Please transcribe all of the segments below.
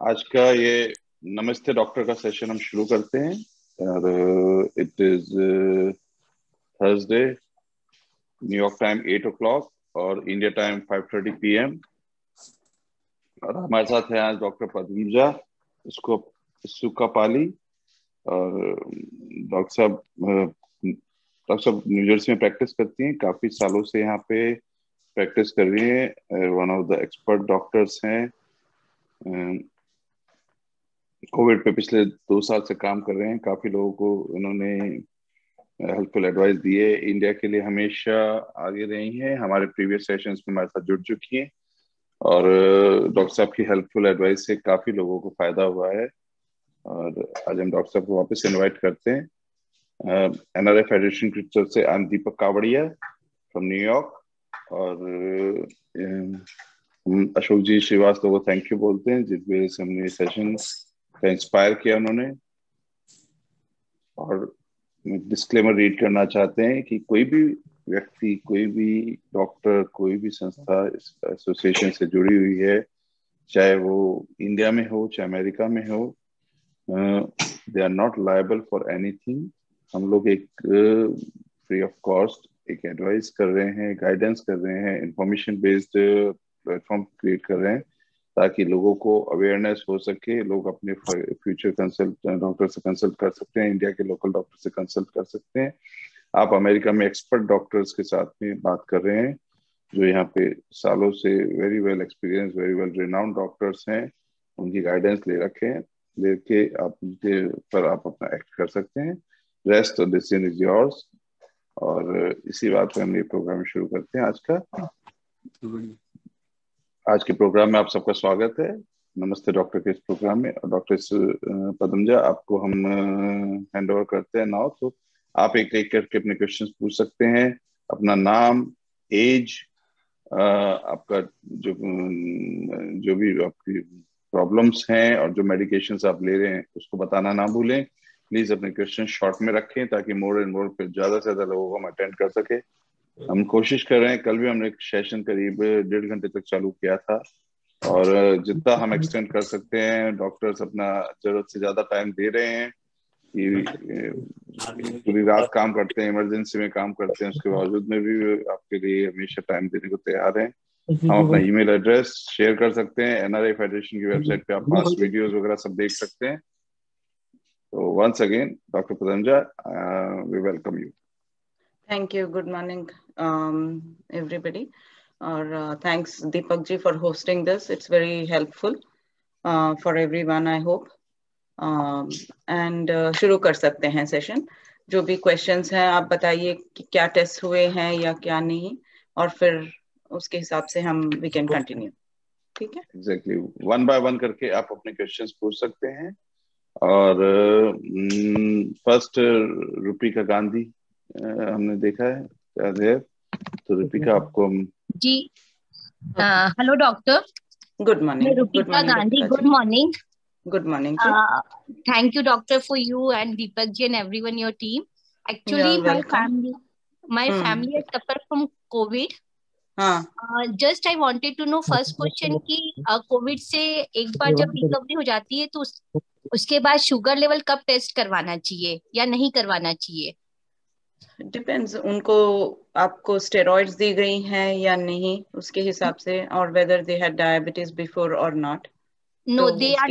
आज का ये नमस्ते डॉक्टर का सेशन हम शुरू करते हैं और it is Thursday, New York time 8 o'clock और इंडिया टाइम 5:30 PM। और हमारे साथ है आज डॉक्टर पद्मजा इसको सुकापाली। और डॉक्टर साहब न्यू जर्सी में प्रैक्टिस करती हैं, काफी सालों से यहाँ पे प्रैक्टिस कर रही हैं। One of the expert doctors हैं। कोविड पे पिछले 2 साल से काम कर रहे हैं। काफी लोगों को इन्होंने हेल्पफुल एडवाइस दी है। इंडिया के लिए हमेशा आगे रही हैं, हमारे प्रीवियस सेशंस में हमारे साथ जुड़ चुकी हैं और डॉक्टर साहब की हेल्पफुल एडवाइस से काफी लोगों को फायदा हुआ है। और आज हम डॉक्टर साहब को वापस इनवाइट करते हैं। एनआरआई फेडरेशन की तरफ से I am Deepak कावड़िया from New York. और हम अशोक जी श्रीवास्तव को थैंक यू बोलते हैं जिस वजह से हमने सेशन का इंस्पायर किया उन्होंने। और डिस्क्लेमर रीड करना चाहते हैं कि कोई भी व्यक्ति, कोई भी डॉक्टर, कोई भी संस्था इस एसोसिएशन से जुड़ी हुई है, चाहे वो इंडिया में हो चाहे अमेरिका में हो, they are not liable for anything. हम लोग एक फ्री ऑफ कॉस्ट एक एडवाइस कर रहे हैं, गाइडेंस कर रहे हैं, इंफॉर्मेशन बेस्ड प्लेटफॉर्म क्रिएट कर रहे हैं ताकि लोगों को अवेयरनेस हो सके। लोग अपने फ्यूचर कंसल्ट डॉक्टर से कंसल्ट कर सकते हैं, इंडिया के लोकल डॉक्टर से कंसल्ट कर सकते हैं। आप अमेरिका में एक्सपर्ट डॉक्टर्स के साथ में बात कर रहे हैं जो यहाँ पे सालों से very well experience, very well renowned doctors हैं। उनकी गाइडेंस लेके आप उनके पर आप अपना एक्ट कर सकते हैं। Rest of decision is yours. और इसी बात पे हम ये प्रोग्राम शुरू करते हैं आज का। आज के प्रोग्राम में आप सबका स्वागत है, नमस्ते डॉक्टर के इस प्रोग्राम में। और डॉक्टर पद्मजा, आपको हम हैंड ओवर करते हैं नाउ। तो आप एक एक करके अपने क्वेश्चंस पूछ सकते हैं। अपना नाम, एज, आपका जो भी आपकी प्रॉब्लम्स हैं और जो मेडिकेशंस आप ले रहे हैं उसको बताना ना भूलें। प्लीज अपने क्वेश्चन शॉर्ट में रखें ताकि मोर एंड मोर पे ज्यादा से ज्यादा लोगों को हम अटेंड कर सके। हम कोशिश कर रहे हैं, कल भी हमने एक सेशन करीब 1.5 घंटे तक चालू किया था और जितना हम एक्सटेंड कर सकते हैं, डॉक्टर्स अपना जरूरत से ज्यादा टाइम दे रहे हैं कि पूरी रात काम करते हैं, इमरजेंसी में काम करते हैं, उसके बावजूद में भी आपके लिए हमेशा टाइम देने को तैयार हैं। हम अपना ईमेल एड्रेस शेयर कर सकते हैं, एनआरआई फेडरेशन की वेबसाइट पे आप पास्ट वीडियोस वगैरह सब देख सकते हैं। तो once again doctor Padmaja, we welcome you. Thank you. Good morning, everybody. Thanks, Deepak ji, for hosting this. It's very helpful for everyone, I hope. शुरू कर सकते हैं सेशन। जो भी क्वेश्चंस हैं आप बताइए कि क्या टेस्ट हुए हैं या क्या नहीं, और फिर उसके हिसाब से हम वी कैन कंटिन्यू। ठीक है, एग्जैक्टली वन बाय वन करके आप अपने क्वेश्चंस पूछ सकते हैं। और फर्स्ट रूपिका गांधी हमने देखा है, तो रूपिका आपको हम जी। Hello doctor, good morning. Rupika Gandhi, good morning. Good morning. Thank you doctor for you and Deepak ji and everyone your team. Actually my family has suffered from COVID. Just I wanted to know first question कि Covid से एक बार जब recovery हो जाती है तो उसके बाद शुगर लेवल कब टेस्ट करवाना चाहिए या नहीं करवाना चाहिए? डिपेंड्स, उनको आपको स्टेरॉइड्स दी गई हैं या नहीं उसके हिसाब से, और whether they had diabetes before or not. No, they are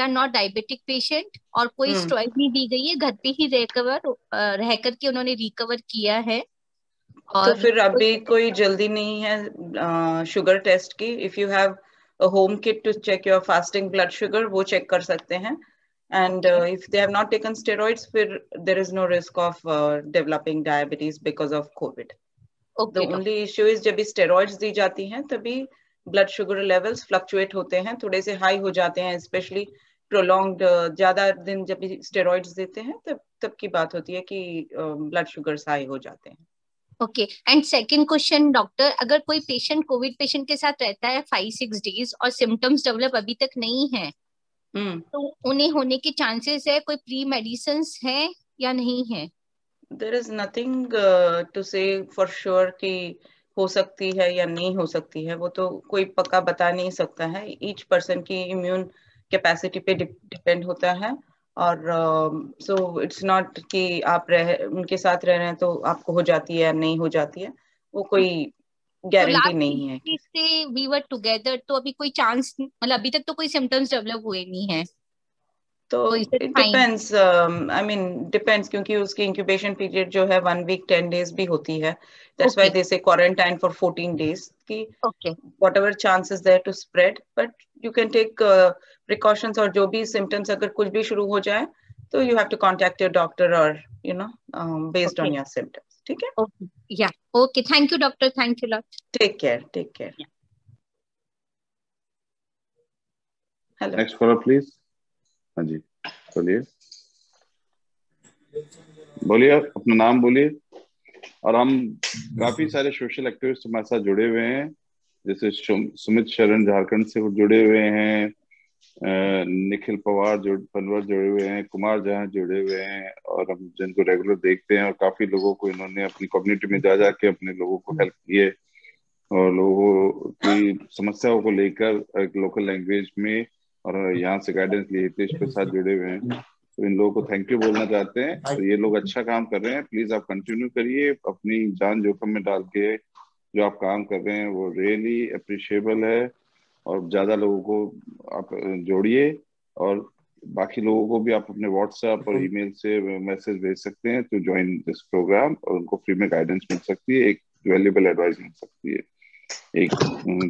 not diabetic patient और कोई स्टेरॉइड नहीं दी गई है, घर पे ही रह करके उन्होंने रिकवर किया है। तो फिर अभी कोई जल्दी नहीं है शुगर टेस्ट की। If you have a home kit to check your fasting blood sugar, वो चेक कर सकते हैं। And if they have not taken steroids, there is no risk of developing diabetes because of COVID. The only issue is जब steroids दी जाती हैं तभी blood sugar levels fluctuate होते हैं, थोड़े से high हो जाते हैं, especially prolonged ज्यादा दिन जब steroids देते हैं तब की बात होती है कि blood sugars high हो जाते हैं। Okay, and second question doctor, अगर कोई पेशेंट कोविड पेशेंट के साथ रहता है 5-6 डेज और सिम्टम्स डेवलप अभी तक नहीं है, तो उन्हें होने के चांसेस है, कोई प्री मेडिसिन है या नहीं है? There is nothing to say for sure कि हो सकती है या नहीं हो सकती है, वो तो कोई पक्का बता नहीं सकता है। ईच पर्सन की इम्यून कैपेसिटी पे डिपेंड होता है। और सो इट्स नॉट कि आप उनके साथ रह रहे हैं तो आपको हो जाती है या नहीं हो जाती है, वो कोई गारंटी नहीं है। से वी वर टुगेदर, तो अभी कोई चांस, मतलब अभी तक तो कोई सिम्टम्स डेवलप हुए नहीं है, तो it depends, I mean depends, क्योंकि उसकी इंक्यूबेशन पीरियड जो है 1 वीक 10 डेज भी होती है। That's why they say quarantine for 14 days की whatever chances there to spread, but you can take precautions. और जो भी सिम्टम्स अगर कुछ भी शुरू हो जाए तो you have to contact your doctor, और you know based on your symptoms. ठीक है? या okay, thank you doctor, thank you lot. Take care, take care. Hello, next caller please. हाँ जी, बोलिए बोलिए, अपना नाम बोलिए। और हम काफी सारे सोशल एक्टिविस्ट हमारे साथ जुड़े हुए हैं, जैसे सुमित शरण झारखंड से जुड़े हुए हैं, निखिल पनवर जुड़े हुए हैं, कुमार जहां जुड़े हुए हैं, और हम जिनको रेगुलर देखते हैं, और काफी लोगों को इन्होंने अपनी कम्युनिटी में जा जाके अपने लोगों को हेल्प किए, और लोगों की समस्याओं को लेकर एक लोकल लैंग्वेज में, और यहाँ से गाइडेंस लिए हितेश के साथ जुड़े हुए हैं। तो इन लोगों को थैंक यू बोलना चाहते हैं। तो ये लोग अच्छा काम कर रहे हैं, प्लीज आप कंटिन्यू करिए, अपनी जान जोखिम में डाल के जो आप काम कर रहे हैं वो रियली अप्रिशिएबल है। और ज्यादा लोगों को आप जोड़िए, और बाकी लोगों को भी आप अपने व्हाट्सएप और ईमेल से मैसेज भेज सकते हैं टू ज्वाइन दिस प्रोग्राम, और उनको फ्री में गाइडेंस मिल सकती है, एक वैल्यूएबल एडवाइस मिल सकती है एक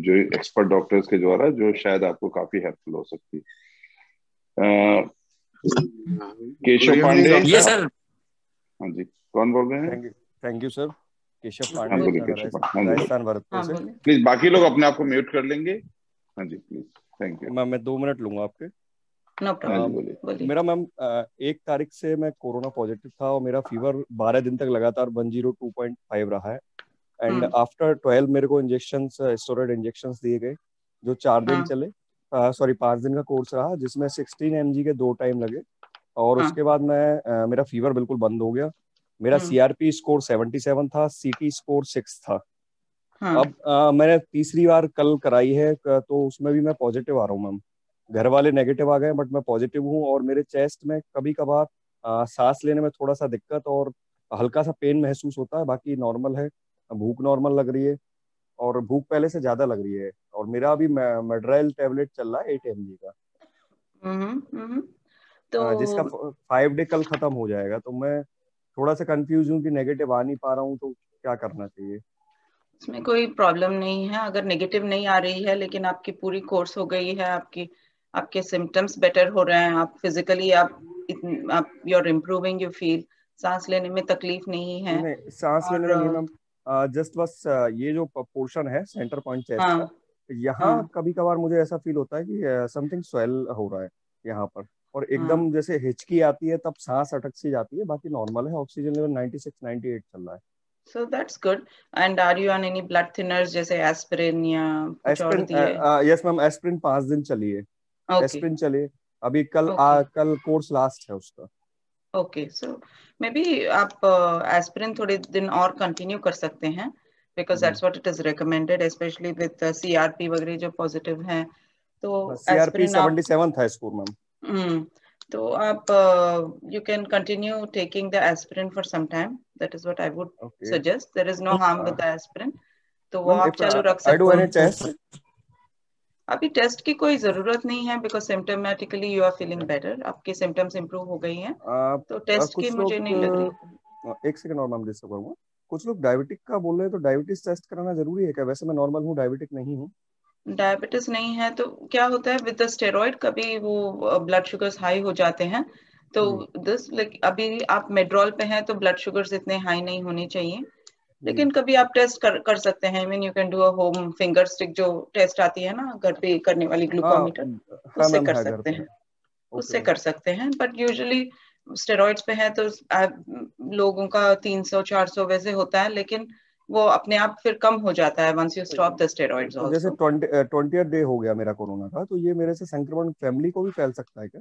जो एक्सपर्ट डॉक्टर्स के द्वारा, जो शायद आपको काफी हेल्पफुल हो सकती है। केशव पांडे। Yes sir. हाँ जी, कौन बोल रहे हैं? Thank you sir, Keshav Pande. हाँ बोलिए केशव पांडे, राजस्थान भरतपुर से। प्लीज बाकी लोग अपने आप को म्यूट कर लेंगे। हाँ जी प्लीज, थैंक यू। मैं 2 मिनट लूंगा आपके। No problem. मेरा मैम 1 तारीख से मैं कोरोना पॉजिटिव था, और मेरा फीवर 12 दिन तक लगातार 102.5 रहा है। एंड आफ्टर 12 मेरे को इंजेक्शंस, स्टेरॉइड इंजेक्शंस दिए गए, जो 4 दिन चले, सॉरी 5 दिन का कोर्स रहा, जिसमें 16 mg के 2 टाइम लगे। और उसके बाद मेरा फीवर बिल्कुल बंद हो गया। मेरा CRP स्कोर 77 था, CT स्कोर 6 था। अब मैंने तीसरी बार कल कराई है, तो उसमें भी मैं पॉजिटिव आ रहा हूँ मैम। घर वाले नेगेटिव आ गए, बट मैं पॉजिटिव हूँ। और मेरे चेस्ट में कभी कभार सांस लेने में थोड़ा सा दिक्कत और हल्का सा पेन महसूस होता है, बाकी नॉर्मल है। भूख नॉर्मल लग रही है, और भूख पहले से ज्यादा लग रही है। और मेरा अभी मेड्राइल टैबलेट चल रहा है 8 mg का, तो जिसका 5 डे कल खत्म हो जाएगा। तो मैं थोड़ा सा कंफ्यूज हूँ कि नेगेटिव आ नहीं पा रहा हूँ, तो क्या करना चाहिए? इसमें कोई प्रॉब्लम नहीं है अगर नेगेटिव नहीं आ रही है, लेकिन आपकी पूरी कोर्स हो गई है, आपके सिम्टम्स बेटर हो रहे हैं, आप फिजिकली आप you are improving, you feel, सांस लेने में तकलीफ नहीं है। नहीं, सांस लेने में नहीं मैम, जस्ट बस ये जो पोर्शन है सेंटर पॉइंट चेस्ट का, यहाँ कभी कभार मुझे ऐसा फील होता है कि समथिंग स्वेल हो रहा है यहाँ पर, और एकदम जैसे हिचकी आती है, तब सांस अटक सी जाती है। बाकी नॉर्मल है, ऑक्सीजन लेवल 96-98 चल रहा है। So that's good. And are you on any blood thinners जैसे एस्पिरिन या कुछ और दिए? यस मैम, एस्पिरिन 5 दिन चली है। एस्पिरिन चले अभी, कल कोर्स लास्ट है उसका। ओके, सो मे बी आप एस्पिरिन थोड़े दिन और कंटिन्यू कर सकते हैं, because that's what it is recommended, specially with CRP वगैरह जो पॉजिटिव हैं। तो CRP 77 था स्कोर मैम। तो आप you can continue taking the aspirin for some time. That is what I would suggest. There is no harm with the aspirin. तो वो आप चालू रख सकते हैं। अभी टेस्ट की कोई जरूरत नहीं है, because symptomatically you are feeling better, आपके सिम्टम्स इंप्रूव हो गई हैं, तो टेस्ट की मुझे नहीं लग रही। 1 सेकंड और मैम डिस्टर्ब करूंगा। कुछ लोग डायबिटिक का बोल रहे हैं, तो डायबिटीज टेस्ट कराना जरूरी है क्या? वैसे मैं नॉर्मल हूँ, डायबिटिक नहीं हूँ। डायबिटीज नहीं है तो क्या होता है विद द स्टेरॉइड, कभी वो ब्लड शुगर्स हाई हो जाते हैं, तो दिस लाइक अभी आप मेड्रोल पे हैं तो ब्लड शुगर्स इतने हाई नहीं होने चाहिए, लेकिन कभी आप टेस्ट कर सकते हैं। Mean you can do a home finger stick, जो टेस्ट आती है ना घर पे करने वाली ग्लूकोमीटर, उससे कर सकते हैं, उससे कर सकते हैं। बट यूजुअली स्टेरॉइड्स पे है तो लोगों का 300-400 वैसे होता है, लेकिन वो अपने आप फिर कम हो जाता है once you stop the steroids also. जैसे 20th डे हो गया मेरा कोरोना का, तो ये मेरे से संक्रमण फैमिली को भी फैल सकता है क्या?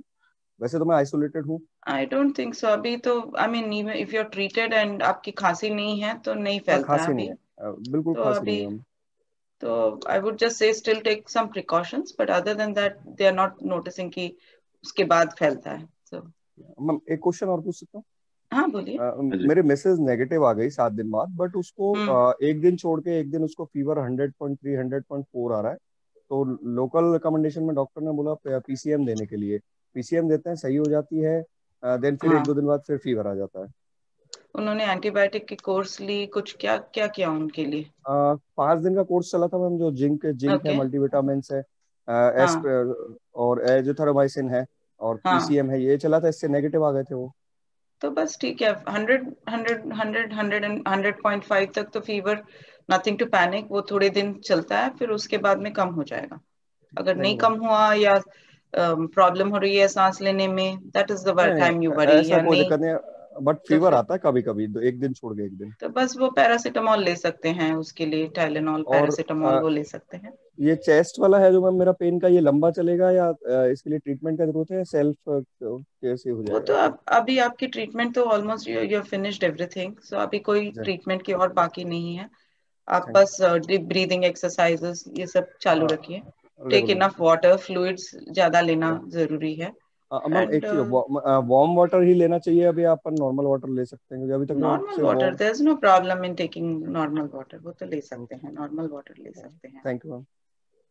वैसे तो मैं आइसोलेटेड हूँ। आई डोंट थिंक सो अभी तो, I mean even if you are treated and आपकी खांसी नहीं है तो नहीं फैलता है खांसी अभी। नहीं है, बिल्कुल तो खांसी अभी नहीं है। तो I would just say still take some precautions, but other than that they are not noticing कि उसके बाद फैलता है। सो मैम एक क्वेश्चन और पूछ सकता हूँ? हाँ बोलिए। मेरे मैसेज नेगेटिव आ गई 7 दिन बाद, बट उसको एक दिन छोड़ के एक दिन उसको फीवर 100.3 100.4 आ रहा है। तो लोकल रिकमेंडेशन में डॉक्टर ने बोला पीसीएम देने के लिए। पीसीएम देते हैं, सही हो जाती है, देन फिर हाँ, 1-2 दिन बाद फिर फीवर आ जाता है। उन्होंने एंटीबायोटिक की कोर्स ली, कुछ क्या क्या किया उनके लिए? 5 दिन का कोर्स चला था मैम, जो जिंक है, ओके। मल्टीविटामिन है, एस हाँ और एजिथ्रोमाइसिन है और हाँ, पीसीएम है, ये चला था, इससे नेगेटिव आ गए थे वो। तो बस ठीक है। 100 तक तो फीवर, नथिंग टू पैनिक, वो थोड़े दिन चलता है, फिर उसके बाद में कम हो जाएगा। अगर थैंक नहीं यू मैम। कम हुआ या प्रॉब्लम हो रही है सांस लेने में, दैट इज द नहीं टाइम यू वरी। ऐसा या कोई नहीं दिक्कत नहीं है, बट तो फीवर फिर आता है कभी कभी, तो एक दिन छोड़ के एक दिन। तो बस वो पैरासीटामोल ले सकते हैं उसके लिए, टाइलेनॉल और पैरासीटामोल वो ले सकते हैं। ये चेस्ट वाला है जो मैम मेरा पेन का, ये लंबा चलेगा या इसके लिए ट्रीटमेंट का जरूरत है, सेल्फ कैसे हो वो तो जाएगा? अब अभी आपकी ट्रीटमेंट तो ऑलमोस्ट यू फिनिश्ड एवरीथिंग, सो अभी कोई जी, ट्रीटमेंट की और बाकी नहीं है। आप थैंक बस डीप ब्रीदिंग एक्सरसाइजेस ये सब चालू रखिए। You. Take regular. Enough water, fluids ज्यादा लेना जरूरी है। मैम एंड एक चीज, वार्म वाटर ही लेना चाहिए अभी, आप नॉर्मल वाटर ले सकते हैं? क्योंकि अभी तक मैं नॉर्मल सिर्फ water, warm. There is no problem in taking normal water, वो तो ले सकते हैं, नॉर्मल वाटर ले सकते हैं। Thank you ma'am.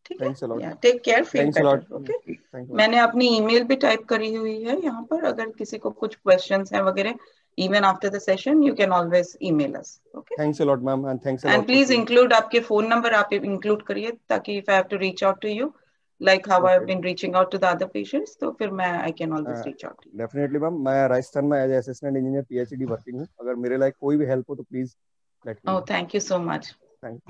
ठीक है, थैंक्स अ लॉट। या take care, feel thanks a lot. Better. Okay, thank you ma'am. मैंने अपनी ईमेल भी टाइप करी हुई है यहाँ पर, अगर किसी को कुछ क्वेश्चंस हैं वगैरह, even after the session you can always email us. Okay, thanks a lot ma'am, and thanks a and lot for please team. Include आपके फोन नंबर आप इंक्लूड करिए, ताकि if I have to reach out to you like how I've okay, been reaching out to the other patients, तो फिर मैं I can always reach out to you. Definitely ma'am. मैं राजस्थान में as assistant engineer PhD working हूँ, अगर मेरे लायक कोई भी हेल्प हो तो please let me Oh, no. thank you so much. Thank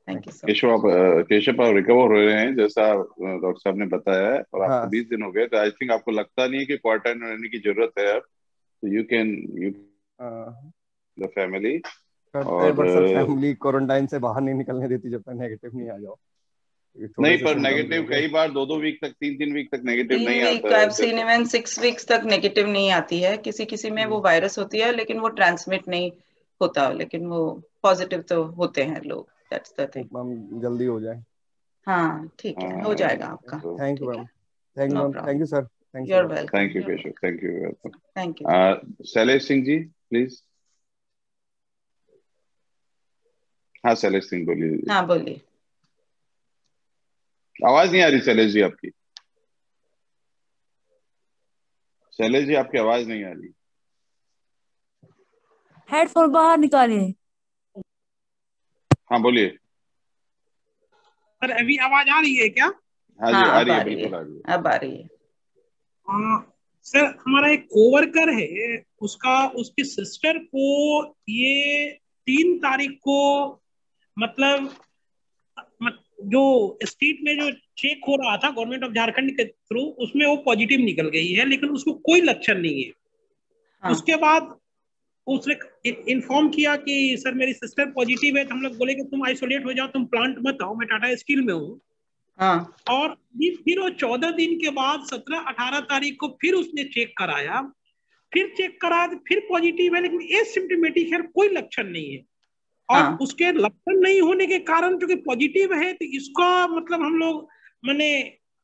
Thank you so Keshav much. Keshav आप रिकवर हो रहे हैं जैसा डॉक्टर साहब ने बताया है, और आपको हाँ 20 दिन हो गए, तो आई थिंक आपको लगता नहीं है कि क्वारंटाइन रहने की जरूरत है अब, तो यू द फैमिली। करते हैं, और बट सर फैमिली क्वारंटाइन से बाहर नहीं निकलने देती जब तक नेगेटिव नहीं आ जाओ। ये थोड़े नहीं, से पर सिम्टम्स नेगेटिव रहेंगे। कई बार 2-2 वीक तक, 3-3 वीक तक नेगेटिव 3 नहीं वीक आता है I've seen जैसे। even 6 वीक्स तक नेगेटिव नहीं आती है, किसी किसी में वो वायरस होती है लेकिन वो ट्रांसमिट नहीं होता, लेकिन वो पॉजिटिव तो होते हैं लोग, that's the thing. Hope ma'am जल्दी हो जाए। हाँ ठीक है, हो जाएगा आपका। तो थैंक यू ठीक है, ma'am. Thank you no ma'am. Thank problem. You sir. Thanks you a are lot. Welcome, thank you you are Keshav, thank you, welcome. Welcome. Thank you. Shailesh Singh ji please. हाँ शैलेश सिंह बोलिए। हाँ बोलिए। आवाज नहीं आ रही शैलेश जी आपकी। शैलेश जी आपकी आवाज नहीं आ रही। हेडफोन बाहर निकाले। हाँ बोलिए। सर अभी आवाज आ रही है क्या? हाँ जी, हाँ आ अब रही आ है, रही है, बिल्कुल आ रही है। अब आ रही है। सर हमारा एक कोवर्कर है, उसकी सिस्टर को ये 3 तारीख को, मतलब जो स्टेट में जो चेक हो रहा था गवर्नमेंट ऑफ झारखंड के थ्रू, उसमें वो पॉजिटिव निकल गई है, लेकिन उसको कोई लक्षण नहीं है। हाँ उसके बाद उसने इन्फॉर्म किया कि सर मेरी सिस्टर पॉजिटिव है, तो हम लोग बोले कि तुम आइसोलेट हो जाओ, तुम प्लांट मत आओ, मैं टाटा स्टील में हूँ। हाँ और फिर वो 14 दिन के बाद 17-18 तारीख को फिर उसने चेक कराया, तो फिर पॉजिटिव है, लेकिन एसिम्प्टोमेटिक है, कोई लक्षण नहीं है। और हाँ उसके लक्षण नहीं होने के कारण चूंकि पॉजिटिव है, तो इसका मतलब हम लोग मैंने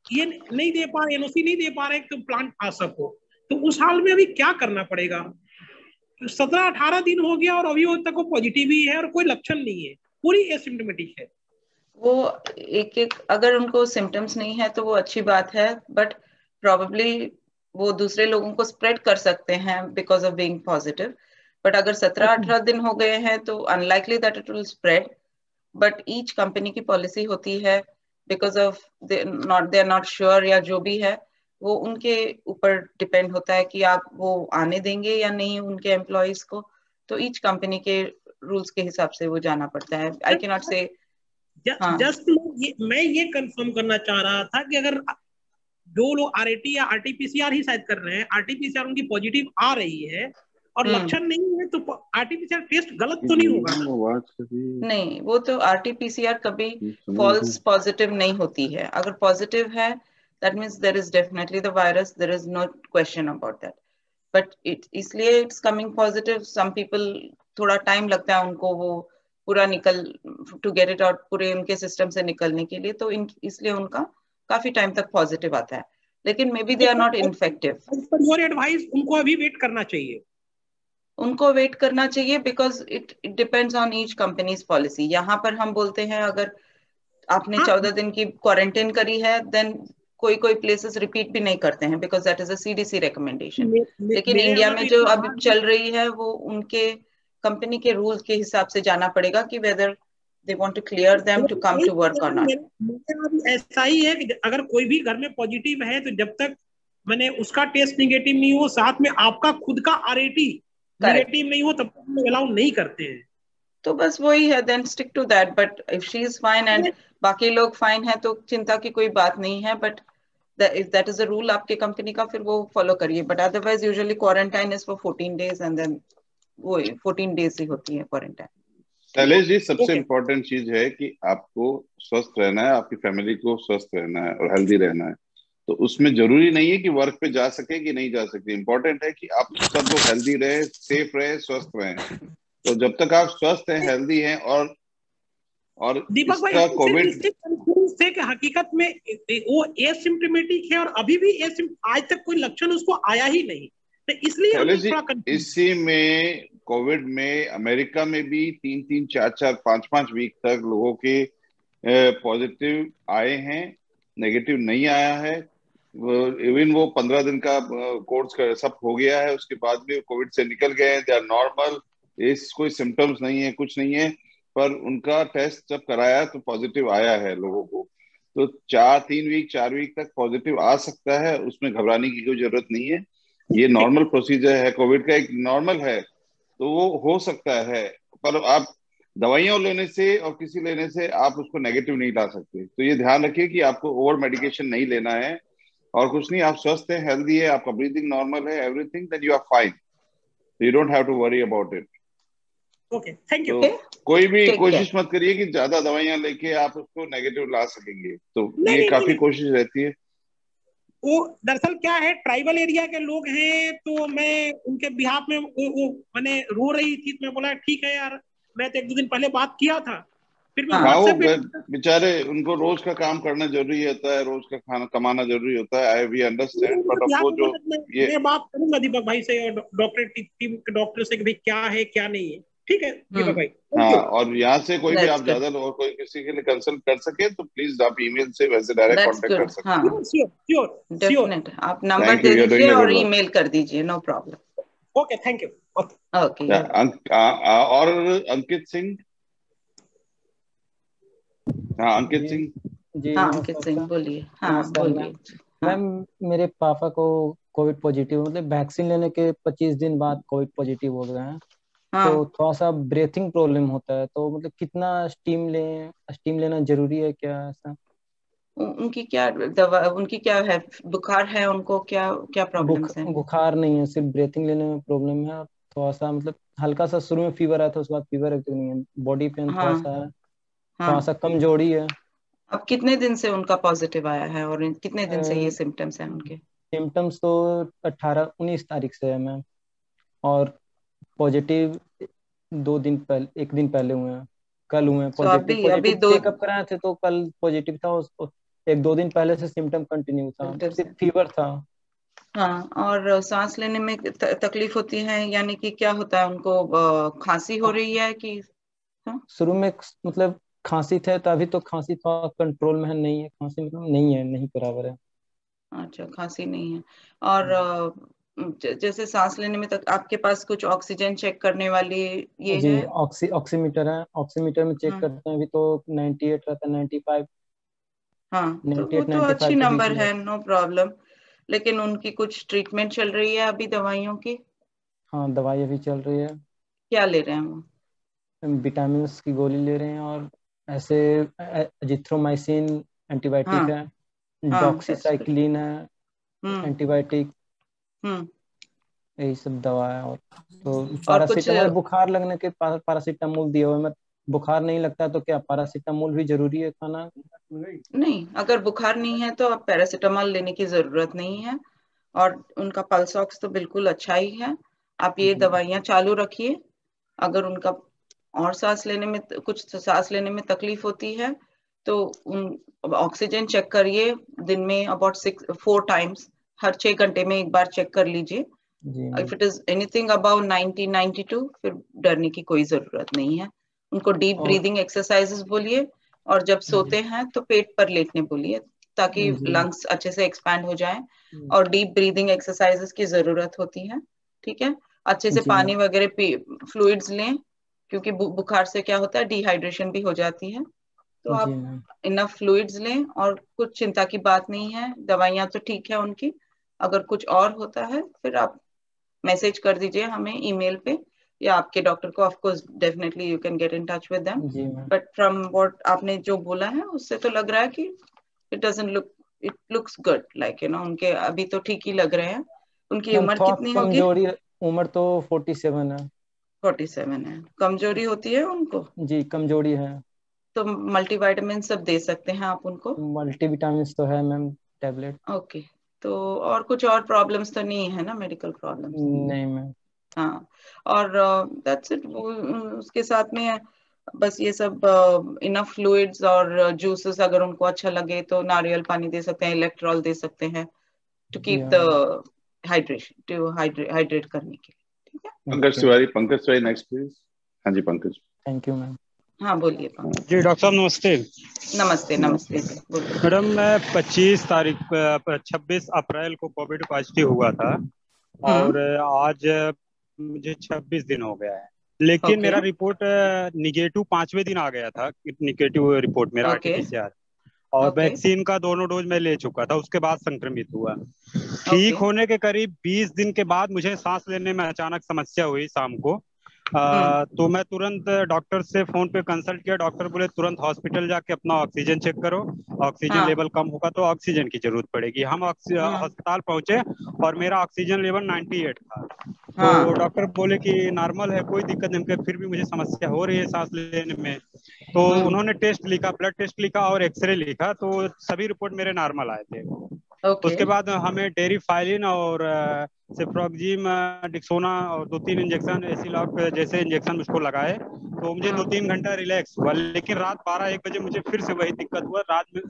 ये नहीं दे पा रहे, एनओसी नहीं दे पा रहे कि प्लांट आ सको। तो उस हाल में अभी क्या करना पड़ेगा? 17-18 दिन हो गया और अभी तक वो पॉजिटिव ही है और कोई लक्षण नहीं है, पूरी एसिम्प्टोमेटिक है। वो एक एक अगर उनको सिम्टम्स नहीं है तो वो अच्छी बात है, बट प्रोबेबली वो दूसरे लोगों को स्प्रेड कर सकते हैं because of being positive. But अगर 17-18 दिन हो गए हैं तो unlikely that it will spread, but each company की पॉलिसी होती है, because of they are not sure, या जो भी है वो उनके ऊपर डिपेंड होता है कि आप वो आने देंगे या नहीं उनके एम्प्लॉयज को। तो ईच कंपनी के रूल्स के हिसाब से वो जाना पड़ता है। आई कैन नॉट से। हाँ जस्ट मैं ये कंफर्म करना चाह रहा था कि अगर जो लोग आरएटी या आरटीपीसीआर ही शायद कर रहे हैं, आरटीपीसीआर उनकी पॉजिटिव आ रही है और लक्षण नहीं है, तो आरटीपीसीआर टेस्ट गलत तो नहीं होगा? नहीं, वो तो आरटीपीसीआर कभी फॉल्स पॉजिटिव नहीं होती है। अगर पॉजिटिव है that means there is definitely the virus. There is no question about that. But इसलिए it's coming positive. Some people थोड़ा time लगता है उनको वो पूरा to get it out पूरे उनके system से निकलने के लिए, तो इसलिए उनका काफी time तक positive आता है, लेकिन maybe they are not infective. Your advice, उनको अभी wait करना चाहिए. उनको वेट करना चाहिए because it depends on each company's policy. यहाँ पर हम बोलते हैं अगर आपने 14 दिन की क्वारंटाइन करी है, then कोई प्लेसेस रिपीट भी नहीं करते हैं because that is a CDC recommendation. लेकिन इंडिया में जो अब चल रही है वो उनके कंपनी के रूल के हिसाब से जाना पड़ेगा कि whether they want to clear them to come to work or not. ऐसा ही है कि अगर कोई भी घर में पॉजिटिव है तो जब तक मैंने उसका टेस्ट निगेटिव नहीं हो, साथ में आपका खुद का RAT नेगेटिव नहीं हो, तब तक हम अलाउ नहीं करते हैं. तो बस वही है, then stick to that. But if she is fine and बाकी लोग फाइन है तो चिंता की कोई बात नहीं है. But if that is a rule आपके कंपनी का, फिर वो फॉलो करिए. But otherwise usually quarantine is for 14 days and then वो 14 days ही होती है क्वारंटाइन. शैलेश जी, सबसे इम्पोर्टेंट चीज है कि आपको स्वस्थ रहना है, आपकी फैमिली को स्वस्थ रहना है और हेल्दी रहना है. तो उसमें जरूरी नहीं है कि वर्क पे जा सके कि नहीं जा सकते. इम्पोर्टेंट है कि आप सब लोग हेल्दी रहे, सेफ रहे, स्वस्थ रहे. तो जब तक आप स्वस्थ हैं, हेल्दी हैं और दीपक भाई कोविड से हकीकत में वो एसिम्प्टोमेटिक है और अभी भी आज तक कोई लक्षण उसको आया ही नहीं, तो इसलिए इसी में कोविड में अमेरिका में भी 3-3, 4-4, 5-5 वीक तक लोगों के पॉजिटिव आए हैं, नेगेटिव नहीं आया है. इवन वो 15 दिन का कोर्स सब हो गया है, उसके बाद भी कोविड से निकल गए. दे आर नॉर्मल, कोई सिम्टम्स नहीं है, कुछ नहीं है, पर उनका टेस्ट जब कराया तो पॉजिटिव आया है लोगों को. तो 4 वीक तक पॉजिटिव आ सकता है, उसमें घबराने की कोई जरूरत नहीं है. ये नॉर्मल प्रोसीजर है, कोविड का एक नॉर्मल है, तो वो हो सकता है. पर आप दवाइयां लेने से और किसी लेने से आप उसको नेगेटिव नहीं ला सकते. तो ये ध्यान रखिए कि आपको ओवर मेडिकेशन नहीं लेना है और कुछ नहीं. आप स्वस्थ हैं, हेल्दी है, आपका ब्रीदिंग नॉर्मल है, everything, then you are fine. You don't have to worry about it. Okay, thank you. कोई भी कोशिश मत करिए कि ज्यादा दवाइयां लेके आप उसको नेगेटिव ला सकेंगे, तो ये काफी कोशिश रहती है. वो दरअसल क्या है, ट्राइबल एरिया के लोग हैं, तो मैं उनके बिहाफ में वो मैंने रो रही थी, तो मैं बोला ठीक है यार, मैं तो 1-2 दिन पहले बात किया था, फिर मैं बेचारे उनको रोज का काम करना जरूरी होता है, रोज का खाना कमाना जरूरी होता है. आई वी अंडरस्टैंड, बट अब वो जो मैं बात करूंगा दीपक भाई से और डॉक्टर से कि भाई क्या है क्या नहीं है. ठीक है दीपक भाई. हाँ, और यहाँ से कोई भी आप ज्यादा लोग कोई किसी के लिए कंसल्ट कर सके तो प्लीज आप ईमेल से वैसे डायरेक्ट कांटेक्ट कर सकते हैं. डेफिनेट, आप नंबर दे दीजिए और ईमेल कर दीजिए, no problem. Okay, thank you. Okay. और अंकित सिंह. हाँ, अंकित सिंह जी. हाँ, अंकित सिंह बोलिए. हाँ, बोलिए. मैम, मेरे पापा को कोविड पॉजिटिव, मतलब वैक्सीन लेने के 25 दिन बाद कोविड पॉजिटिव हो गए हैं. तो थोड़ा सा ब्रीथिंग प्रॉब्लम होता है, तो मतलब कितना स्टीम लेना जरूरी है क्या? ऐसा उनकी क्या दवा, उनकी क्या है, बुखार है उनको, क्या क्या प्रॉब्लम्स हैं? बुखार नहीं है, सिर्फ ब्रीथिंग लेने में प्रॉब्लम है. थोड़ा सा मतलब हल्का सा शुरू में फीवर आया था, उसके बाद फीवर एकदम नहीं है. बॉडी पेन थोड़ा सा कमजोरी है. अब कितने दिन से उनका पॉजिटिव आया है और कितने दिन से ये सिम्टम्स हैं उनके? सिम्टम्स तो 18-19 तारीख से है मैम, और पॉजिटिव 1 दिन पहले हुए हैं. कल हुए हैं पॉजिटिव. अभी चेकअप कराए थे तो कल पॉजिटिव था. उसको 1-2 दिन पहले से सिम्टम कंटिन्यू था, सिर्फ फीवर था. हाँ, और सांस लेने में तकलीफ होती है, यानी कि क्या होता है उनको? खांसी हो रही है कि? शुरू में मतलब खांसी थे, तो अभी तो खांसी थोड़ा कंट्रोल में है. नहीं है खांसी, मतलब नहीं है, नहीं बराबर है. अच्छा, खांसी नहीं है. और जैसे सांस लेने में तक आपके पास कुछ ऑक्सीजन चेक करने वाली ये जी है? ऑक्सीमीटर है. ऑक्सीमीटर में चेक करते हैं. अभी तो 98 रहता है, 95. हाँ, तो वो तो अच्छी नंबर है, नो प्रॉब्लम. लेकिन उनकी कुछ ट्रीटमेंट चल रही है अभी दवाइयों की? हाँ, दवाई अभी चल रही है. क्या ले रहे हैं वो? विटामिन की गोली ले रहे हैं, और ऐसे एजिथ्रोमाइसिन एंटीबायोटिक है, डॉक्सीसाइक्लिन है एंटीबायोटिक, यही सब दवा है. और तो पैरासीटामोल, बुखार लगने के पैरासीटामोल दिया हुआ है. मैं बुखार नहीं लगता तो क्या पैरासीटामोल भी जरूरी है खाना? नहीं, अगर बुखार नहीं है तो आप पैरासीटामोल लेने की जरूरत नहीं है। और उनका पल्स ऑक्स तो बिल्कुल अच्छा ही है। आप ये दवाइयाँ चालू रखिए। अगर उनका और सांस लेने में तकलीफ होती है तो ऑक्सीजन चेक करिए दिन में अबाउट 4 टाइम्स, हर 6 घंटे में एक बार चेक कर लीजिए। If it is anything about 90 92 फिर डरने की कोई जरूरत नहीं है। उनको डीप ब्रीदिंग एक्सरसाइजेस बोलिए, और जब सोते हैं तो पेट पर लेटने बोलिए ताकि लंग्स अच्छे से एक्सपैंड हो जाए। और डीप ब्रीदिंग एक्सरसाइजेस की जरूरत होती है। ठीक है, अच्छे से पानी वगैरह फ्लूइड्स लें, क्योंकि बुखार से क्या होता है, डिहाइड्रेशन भी हो जाती है। तो आप इनफ फ्लूइड्स लें, और कुछ चिंता की बात नहीं है। दवाइयाँ तो ठीक है उनकी। अगर कुछ और होता है फिर आप मैसेज कर दीजिए हमें ईमेल पे, या आपके डॉक्टर को। Of course definitely you can get in touch with them, but from what आपने जो बोला है उससे तो लग रहा है कि इट लुक्स गुड, लाइक उनके अभी तो ठीक ही लग रहे हैं। उनकी उम्र कितनी होगी? उम्र तो 47 है। 47 है। कमजोरी होती है उनको? जी, कमजोरी है। तो मल्टीविटामिन सब दे सकते हैं आप उनको। मल्टीविटामिन तो है मैम, टैबलेट। ओके, तो और कुछ और प्रॉब्लम्स तो नहीं है ना, मेडिकल प्रॉब्लम्स? नहीं मैम। हाँ, और दैट्स इट। उसके साथ में बस ये सब इनफ फ्लूइड्स और जूसेस, अगर उनको अच्छा लगे तो नारियल पानी दे सकते हैं, इलेक्ट्रॉल दे सकते हैं, to keep the hydration, to hydrate करने के लिए। ठीक है, पंकज तिवारी नेक्स्ट प्लीज। हाँ जी पंकज। Thank you ma'am. हाँ बोलिए। जी डॉक्टर साहब नमस्ते। नमस्ते। नमस्ते मैडम, मैं 26 अप्रैल को कोविड पॉजिटिव हुआ था, और आज मुझे 26 दिन हो गया है, लेकिन मेरा रिपोर्ट निगेटिव 5वें दिन आ गया था। निगेटिव रिपोर्ट मेरा RT-PCR, और वैक्सीन का दोनों डोज मैं ले चुका था, उसके बाद संक्रमित हुआ। ठीक होने के करीब 20 दिन के बाद मुझे सांस लेने में अचानक समस्या हुई शाम को। तो मैं तुरंत डॉक्टर से फोन पे कंसल्ट किया। डॉक्टर बोले तुरंत हॉस्पिटल जाके अपना ऑक्सीजन चेक करो, ऑक्सीजन लेवल कम होगा तो ऑक्सीजन की जरूरत पड़ेगी। हम अस्पताल पहुंचे और मेरा ऑक्सीजन लेवल 98 था। तो डॉक्टर बोले कि नॉर्मल है, कोई दिक्कत नहीं। फिर भी मुझे समस्या हो रही है सांस लेने में। तो उन्होंने टेस्ट लिखा, ब्लड टेस्ट लिखा और एक्सरे लिखा, तो सभी रिपोर्ट मेरे नॉर्मल आए थे। उसके बाद हमें टेरिफाइलिन और सिप्रोक्जिम, डिक्सोना और 2-3 इंजेक्शन, एसिलॉक जैसे इंजेक्शन मुझको लगाए, तो मुझे 2-3 घंटा रिलैक्स हुआ। लेकिन रात 12-1 बजे मुझे फिर से वही दिक्कत हुआ। रात में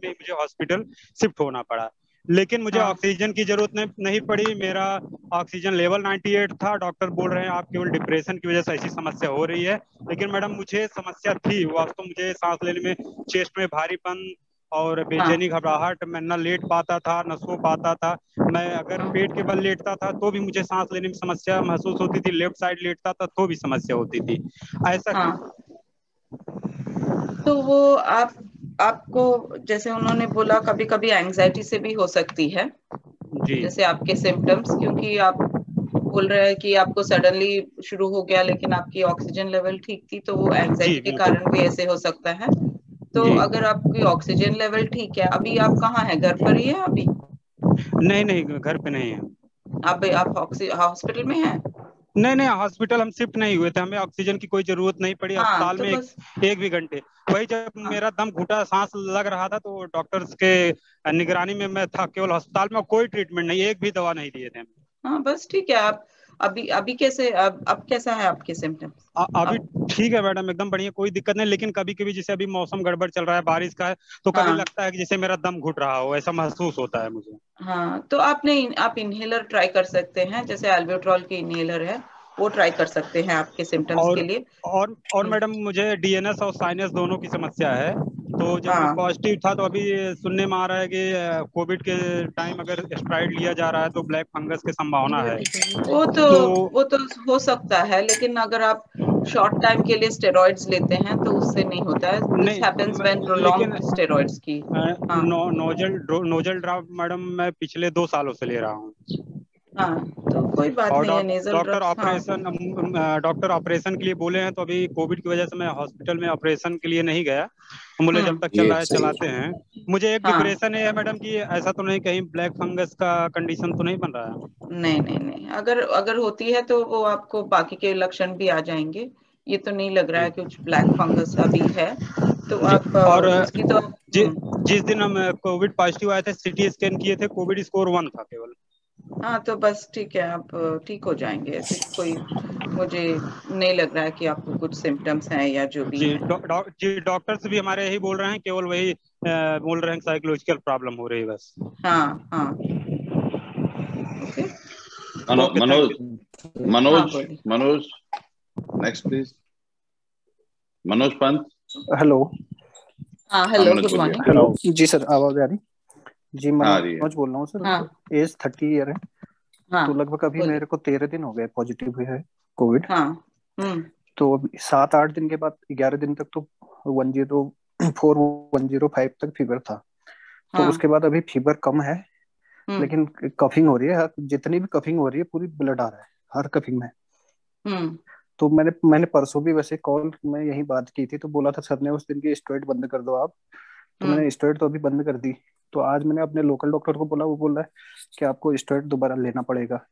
मुझे हॉस्पिटल शिफ्ट होना पड़ा, लेकिन मुझे ऑक्सीजन की जरूरत नहीं पड़ी। मेरा ऑक्सीजन लेवल 98 था। डॉक्टर बोल रहे हैं आप केवल डिप्रेशन की वजह से ऐसी समस्या हो रही है, लेकिन मैडम मुझे समस्या थी। वास्तव मुझे सांस लेने में, चेस्ट में भारीपन और बेचैनी, घबराहट, मैं न लेट पाता था न सो पाता था। मैं अगर पेट के बल लेटता था तो भी मुझे सांस लेने में समस्या महसूस होती थी, लेफ्ट साइड लेटता था तो भी समस्या होती थी। ऐसा तो वो आपको जैसे उन्होंने बोला, कभी कभी एंजाइटी से भी हो सकती है जी। जैसे आपके सिम्टम्स, क्योंकि आप बोल रहे हैं कि आपको सडनली शुरू हो गया, लेकिन आपकी ऑक्सीजन लेवल ठीक थी, तो वो एंजाइटी के कारण भी ऐसे हो सकता है। तो अगर आपकी ऑक्सीजन लेवल ठीक है, अभी आप कहाँ हैं? घर पर ही है अभी? नहीं, घर पे नहीं है। आप हॉस्पिटल में हैं? नहीं, हॉस्पिटल हम शिफ्ट नहीं हुए थे, हमें ऑक्सीजन की कोई जरूरत नहीं पड़ी अस्पताल में एक भी घंटे। वही जब मेरा दम घुटा, सांस लग रहा था, तो डॉक्टर्स के निगरानी में मैं था केवल अस्पताल में। कोई ट्रीटमेंट नहीं, एक भी दवा नहीं दिए थे। हाँ बस ठीक है। आप अभी कैसे, अब कैसा है आपके सिम्टम्स? अभी ठीक है मैडम, एकदम बढ़िया, कोई दिक्कत नहीं। लेकिन कभी कभी जैसे अभी मौसम गड़बड़ चल रहा है, बारिश का है, तो कभी लगता है कि जैसे मेरा दम घुट रहा हो, ऐसा महसूस होता है मुझे। हाँ, तो आप इनहेलर ट्राई कर सकते हैं, जैसे एल्ब्यूट्रॉल की इनहेलर है, वो ट्राई कर सकते हैं आपके सिम्टम्स के लिए। और मैडम मुझे डीएनएस और साइनस दोनों की समस्या है। तो जब मैं पॉजिटिव था, तो अभी सुनने में आ रहा है कि कोविड के टाइम अगर स्ट्राइड लिया जा रहा है तो ब्लैक फंगस की संभावना है। वो तो हो सकता है, लेकिन अगर आप शॉर्ट टाइम के लिए स्टेरॉइड्स लेते हैं तो उससे नहीं होता है। This happens when prolonged steroids की। नोजल ड्रॉप मैडम मैं पिछले 2 सालों से ले रहा हूँ। हाँ, तो कोई बात नहीं है। नेजल डॉक्टर ऑपरेशन के लिए बोले हैं, तो अभी कोविड की वजह से मैं हॉस्पिटल में ऑपरेशन के लिए नहीं गया। बोले जब तक चल रहा है चलाते हैं। मुझे एक डिप्रेशन है मैडम कि ऐसा तो नहीं कहीं ब्लैक फंगस का कंडीशन तो नहीं बन रहा है? नहीं, अगर होती है तो वो आपको बाकी के लक्षण भी आ जाएंगे, ये तो नहीं लग रहा है कि कुछ ब्लैक फंगस अभी है, तो आप और उसकी तो जिस दिन हम कोविड पॉजिटिव आए थे, सिटी स्कैन किए थे, कोविड स्कोर 1 था केवल। हाँ तो बस ठीक है, आप ठीक हो जाएंगे। ऐसे कोई मुझे नहीं लग रहा है कि आपको कुछ सिम्टम्स हैं या जो भी है। जी डॉक्टर्स भी हमारे यही बोल रहे हैं, केवल वही बोल रहे हैं साइकोलॉजिकल प्रॉब्लम हो रही है बस। हाँ हाँ okay. Manoj next please. Manoj Pant. Hello. हाँ हेलो, गुड मॉर्निंग। हेलो जी सर, आवाज आ रही? जी मनोज बोल रहा हूँ सर। हाँ। एज 30 ईयर है। हाँ, तो लगभग अभी मेरे को 13 दिन हो गए पॉजिटिव हुए है कोविड। हाँ। तो 7-8 दिन के बाद 11 दिन तक तो 104-105 तक फीवर था। तो उसके बाद अभी फीवर कम है, लेकिन कफिंग हो रही है। जितनी भी कफिंग हो रही है पूरी ब्लड आ रहा है हर कफिंग में। तो मैंने परसों भी वैसे कॉल में यही बात की थी, तो बोला था सर ने उस दिन की स्टेरॉइड बंद कर दो आप। तो मैंने स्टेरॉइड तो अभी बंद कर दी। तो आज मैंने अपने लोकल डॉक्टर को बोला, वो बोल रहा है कि आपको स्टेरॉइड दोबारा लेना पड़ेगा।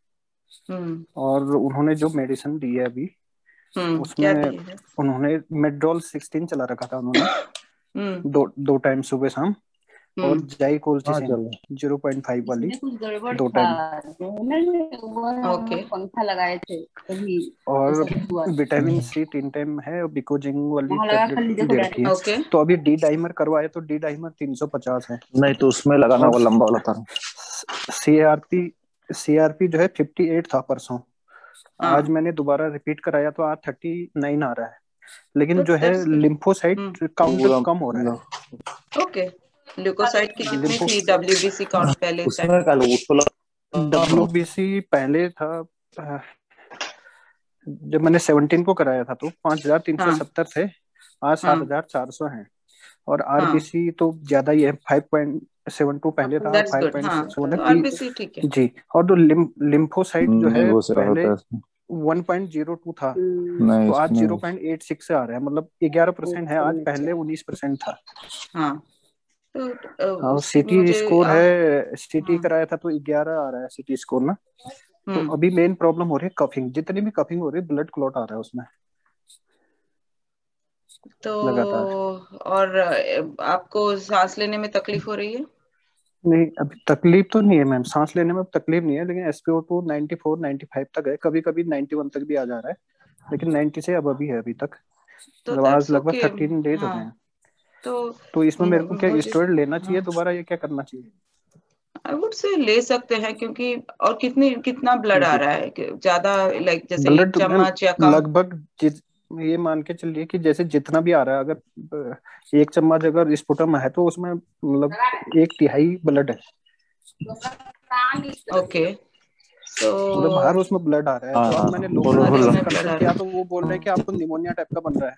और उन्होंने जो मेडिसिन दी है अभी उसमें उन्होंने मेड्रोल 16 चला रखा था उन्होंने। दो टाइम सुबह शाम, और जाइकोल्चिसिन 0.5 वाली 2 टाइम। पंखा लगाए थे तभी। और विटामिन सी 3 टाइम है, और बिकोजिंग वाली टैबलेट दे रखी है। तो अभी डी डाइमर करवाए तो डी डाइमर 350 है। नहीं तो उसमें लगाना वो लंबा वाला था। सीआरपी जो है 58 था परसों। आज मैंने दोबारा रिपीट कराया तो आज 39 आ रहा है, लेकिन जो है लिम्फोसाइट काउंट कम हो रहा है। ओके, ल्यूकोसाइट की कितनी थी डब्ल्यूबीसी काउंट पहले? डब्ल्यूबीसी पहले था जब मैंने 17 को कराया था तो 5370 थे, आज 7400 हैं। और आरबीसी तो ज्यादा ही है, 5.72 पहले था, 5.71 जी। और जो लिम्फोसाइट जो है पहले 1.02 था, तो आज 0.86 से आ रहा है, मतलब 11% है आज, पहले 19% था। तो सिटी स्कोर है, सिटी कराया था तो 11 आ रहा है सिटी स्कोर ना। तो अभी मेन प्रॉब्लम हो रही है कफिंग, जितनी भी कफिंग हो रही है ब्लड क्लॉट आ रहा है उसमें तो लगातार। और आपको सांस लेने में तकलीफ हो रही है? नहीं अभी तकलीफ तो नहीं है मैम, सांस लेने में तकलीफ नहीं है, लेकिन SpO2 94-95 तक है, कभी कभी 91 तक भी आ जा रहा है, लेकिन 90 से अब अभी है अभी तक। तो आज लगभग 13 डेज हो गए हैं। तो इसमें मेरे को क्या स्टेरॉइड लेना चाहिए दोबारा, ये क्या करना चाहिए? आई वुड से ले सकते हैं, क्योंकि और कितना ब्लड आ रहा है? ज्यादा लाइक जैसे 1 चम्मच या कम? लगभग ये मान के चलिए कि जैसे जितना भी आ रहा है, अगर 1 चम्मच अगर स्पुटम है तो उसमें मतलब 1/3 ब्लड है। ओके, तो मतलब बाहर उसमें ब्लड आ रहा है। तो अब मैंने लोकल कंसल्ट किया तो वो बोल रहे हैं कि आपको निमोनिया टाइप का बन रहा है।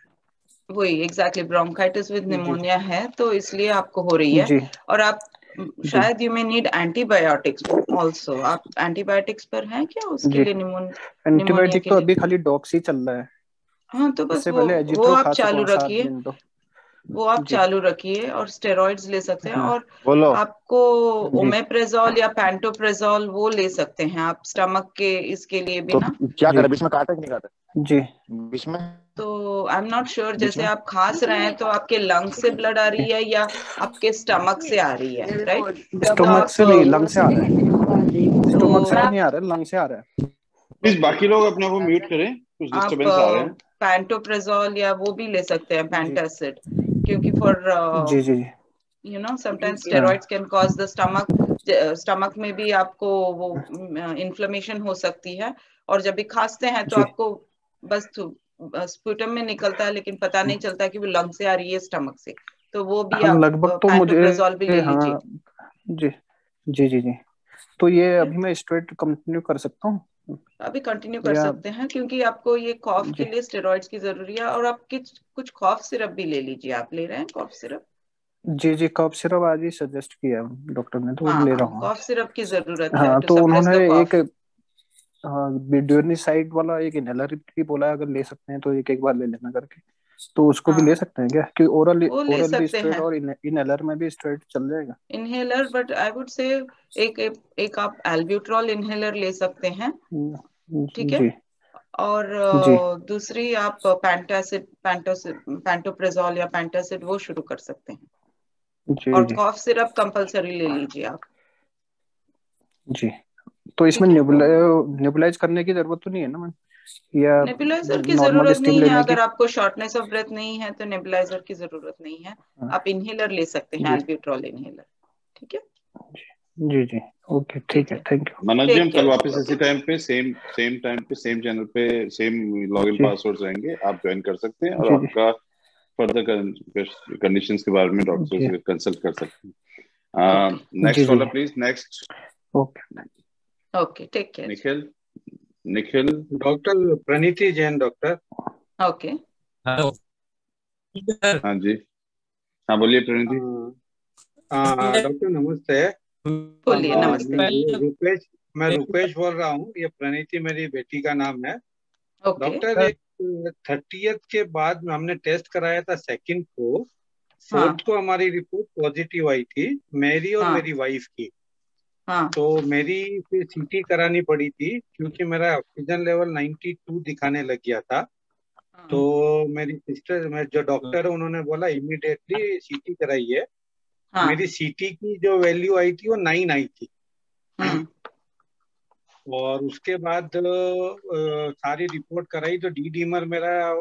वही एग्जैक्टली, ब्रोंकाइटिस विद निमोनिया है, तो इसलिए आपको हो रही है। और आप शायद you may need antibiotics also. आप एंटीबायोटिक्स पर हैं क्या उसके लिए? एंटीबायोटिक तो अभी खाली डॉक्सी चल रहा है। हाँ तो बस वो आप चालू रखिए, वो आप चालू रखिए, और स्टेरॉइड्स ले सकते हैं। और आपको ओमेप्रेजोल या पैंटोप्रेजोल वो ले सकते हैं आप स्टमक के इसके लिए भी ना। क्या करें, बीच में काटा कि नहीं काटा? जी बीच में तो आई एम नॉट श्योर, जैसे आप खांस रहे हैं तो आपके लंग से ब्लड आ रही है या आपके स्टमक से आ रही है? राइट, स्टमक से नहीं, लंग से आ रहा है। स्टमक से नहीं आ रहा है, लंग से आ रहा है। प्लीज बाकी लोग अपने को म्यूट करें, कुछ डिस्टरबेंस आ रहे हैं। पैंटोप्रेजोल या वो भी ले सकते हैं, पैंटासिड, क्योंकि फॉर जी you know sometimes steroids can cause the stomach में भी आपको वो इन्फ्लेमेशन हो सकती है। और जब भी खांसते हैं तो आपको बस स्पूटम में निकलता है, लेकिन पता नहीं चलता कि वो लंग से आ रही है स्टमक से। तो वो भी आप लगभग तो पैंटोप्रेजोल भी ले लीजिए। जी। तो ये अभी मैं स्ट्रेट कंटिन्यू कर सकता हूँ? अभी कंटिन्यू कर सकते हैं, क्योंकि आपको ये कॉफ के लिए स्टेरॉइड्स की जरूरी है। और आप कुछ कॉफ सिरप भी ले लीजिए। आप ले रहे हैं कॉफ सिरप? जी कॉफ सिरप आज ही सजेस्ट किया डॉक्टर ने, तो ले रहा हूँ। कॉफ सिरप की जरूरत है। हाँ, तो उन्होंने एक बिड्यूरनिसाइड वाला एक इनहेलर भी बोला है, अगर ले सकते हैं तो एक बार ले लेना करके। तो उसको भी ले सकते हैं क्या, कि ओरल भी स्टेरॉइड और इनहेलर में भी स्टेरॉइड चल जाएगा? Inhaler, but I would say एक आप एल्ब्यूट्रॉल इनहेलर ले सकते हैं, ठीक है। और दूसरी आप पैंटोप्रेजोल या पैंटासिड वो शुरू कर सकते हैं। और कॉफ सिरप कंपलसरी ले लीजिए आप जी। तो इसमें नेबुलाइज करने की जरूरत तो नहीं है ना मैम, या नेबुलाइजर की जरूरत नहीं है? अगर आपको शॉर्टनेस ऑफ ब्रेथ नहीं है तो नेबुलाइजर की जरूरत नहीं है। आप इनहेलर ले सकते हैं, एल्ब्यूट्रॉल इनहेलर। ठीक है जी जी, ओके ठीक है, थैंक यू। मनोज जी, हम कल वापस इसी टाइम पे सेम टाइम पे सेम चैनल पे सेम लॉगिन पासवर्ड रहेंगे, आप ज्वाइन कर सकते हैं और आपका फर्दर कंडीशंस के बारे में डॉक्टर से कंसल्ट कर सकते हैं। Next caller please, next. Okay, take care. Nikhil. Doctor Praniti Jain doctor. Okay, hello. हाँ जी, हाँ बोलिए प्रणीति। डॉक्टर नमस्ते। बोलिए। नमस्ते। मैं रुपेश बोल रहा हूँ, ये प्रणीति मेरी बेटी का नाम है। डॉक्टर, एक 30th के बाद हमने टेस्ट कराया था, सेकंड को, फोर्थ को हमारी रिपोर्ट पॉजिटिव आई थी, मेरी और मेरी वाइफ की। तो मेरी फिर सीटी करानी पड़ी थी क्योंकि मेरा ऑक्सीजन लेवल 92 दिखाने लग गया था। तो मेरी सिस्टर, मैं जो डॉक्टर है, उन्होंने बोला इमीडिएटली सीटी कराइए। मेरी सीटी की जो वैल्यू आई थी वो 9 आई थी। और उसके बाद सारी रिपोर्ट कराई तो डी डीमर मेरा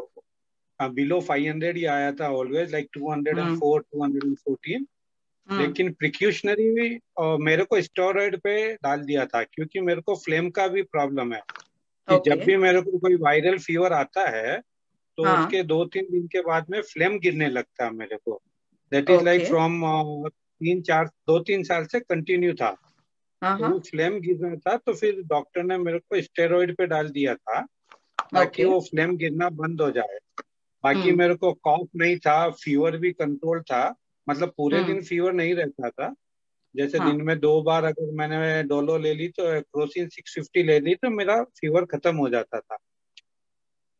बिलो 500 ही आया था, ऑलवेज लाइक 204 214। लेकिन प्रिक्यूशनरी मेरे को स्टेरॉइड पे डाल दिया था क्योंकि मेरे को फ्लेम का भी प्रॉब्लम है कि जब भी मेरे को कोई वायरल फीवर आता है तो उसके 2-3 दिन के बाद में फ्लेम गिरने लगता है मेरे को। दैट इज लाइक फ्रॉम 2-3 साल से कंटिन्यू था। तो फ्लेम गिरना था, तो फिर डॉक्टर ने मेरे को स्टेरॉइड पे डाल दिया था ताकि वो फ्लेम गिरना बंद हो जाए। बाकी मेरे को कॉफ नहीं था, फीवर भी कंट्रोल था, मतलब पूरे दिन फीवर नहीं रहता था। जैसे दिन में 2 बार अगर मैंने डोलो ले ली तो क्रोसिन 650 ले ली तो मेरा फीवर खत्म हो जाता था।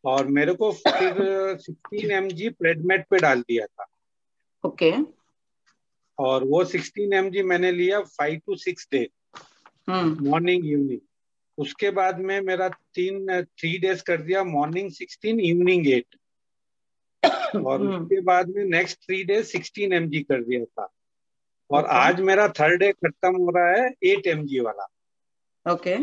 और मेरे को फिर 16 mg प्रेडमेट पे डाल दिया था। ओके। और वो 16 mg मैंने लिया 5 to 6 डे, मॉर्निंग इवनिंग। उसके बाद में मेरा 3 डेज कर दिया, मॉर्निंग 16 इवनिंग 8। और उसके बाद में नेक्स्ट 3 डेज 16 mg कर दिया था। और आज मेरा 3rd डे खत्म हो रहा है 8 mg वाला। ओके।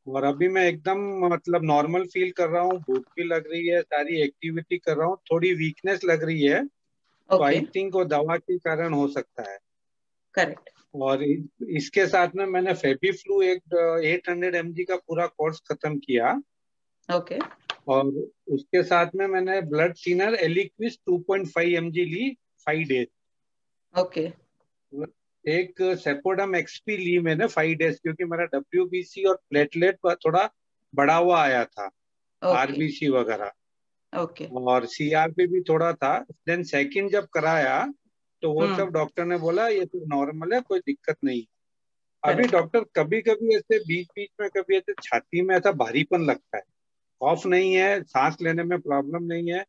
और अभी मैं एकदम मतलब नॉर्मल फील कर रहा हूँ, भूख भी लग रही है, सारी एक्टिविटी कर रहा हूँ, थोड़ी वीकनेस लग रही है। तो आई थिंक वो दवा के कारण हो सकता है। करेक्ट। और इसके साथ में मैंने फेबिफ्लू एक 800 mg का पूरा कोर्स खत्म किया। ओके। और उसके साथ में मैंने ब्लड थिनर एलिक्विस 2.5 mg ली 5 डेज। ओके। एक सेपोडम एक्सपी ली मैंने 5 डेज क्योंकि मेरा WBC और प्लेटलेट थोड़ा बढ़ा हुआ आया था, RBC वगैरह। और CRP भी थोड़ा था। देन सेकंड जब कराया तो वो सब डॉक्टर ने बोला ये तो नॉर्मल है, कोई दिक्कत नहीं है। अभी डॉक्टर कभी कभी ऐसे बीच बीच में कभी ऐसे छाती में ऐसा भारीपन लगता है, कॉफ नहीं है, सांस लेने में प्रॉब्लम नहीं है।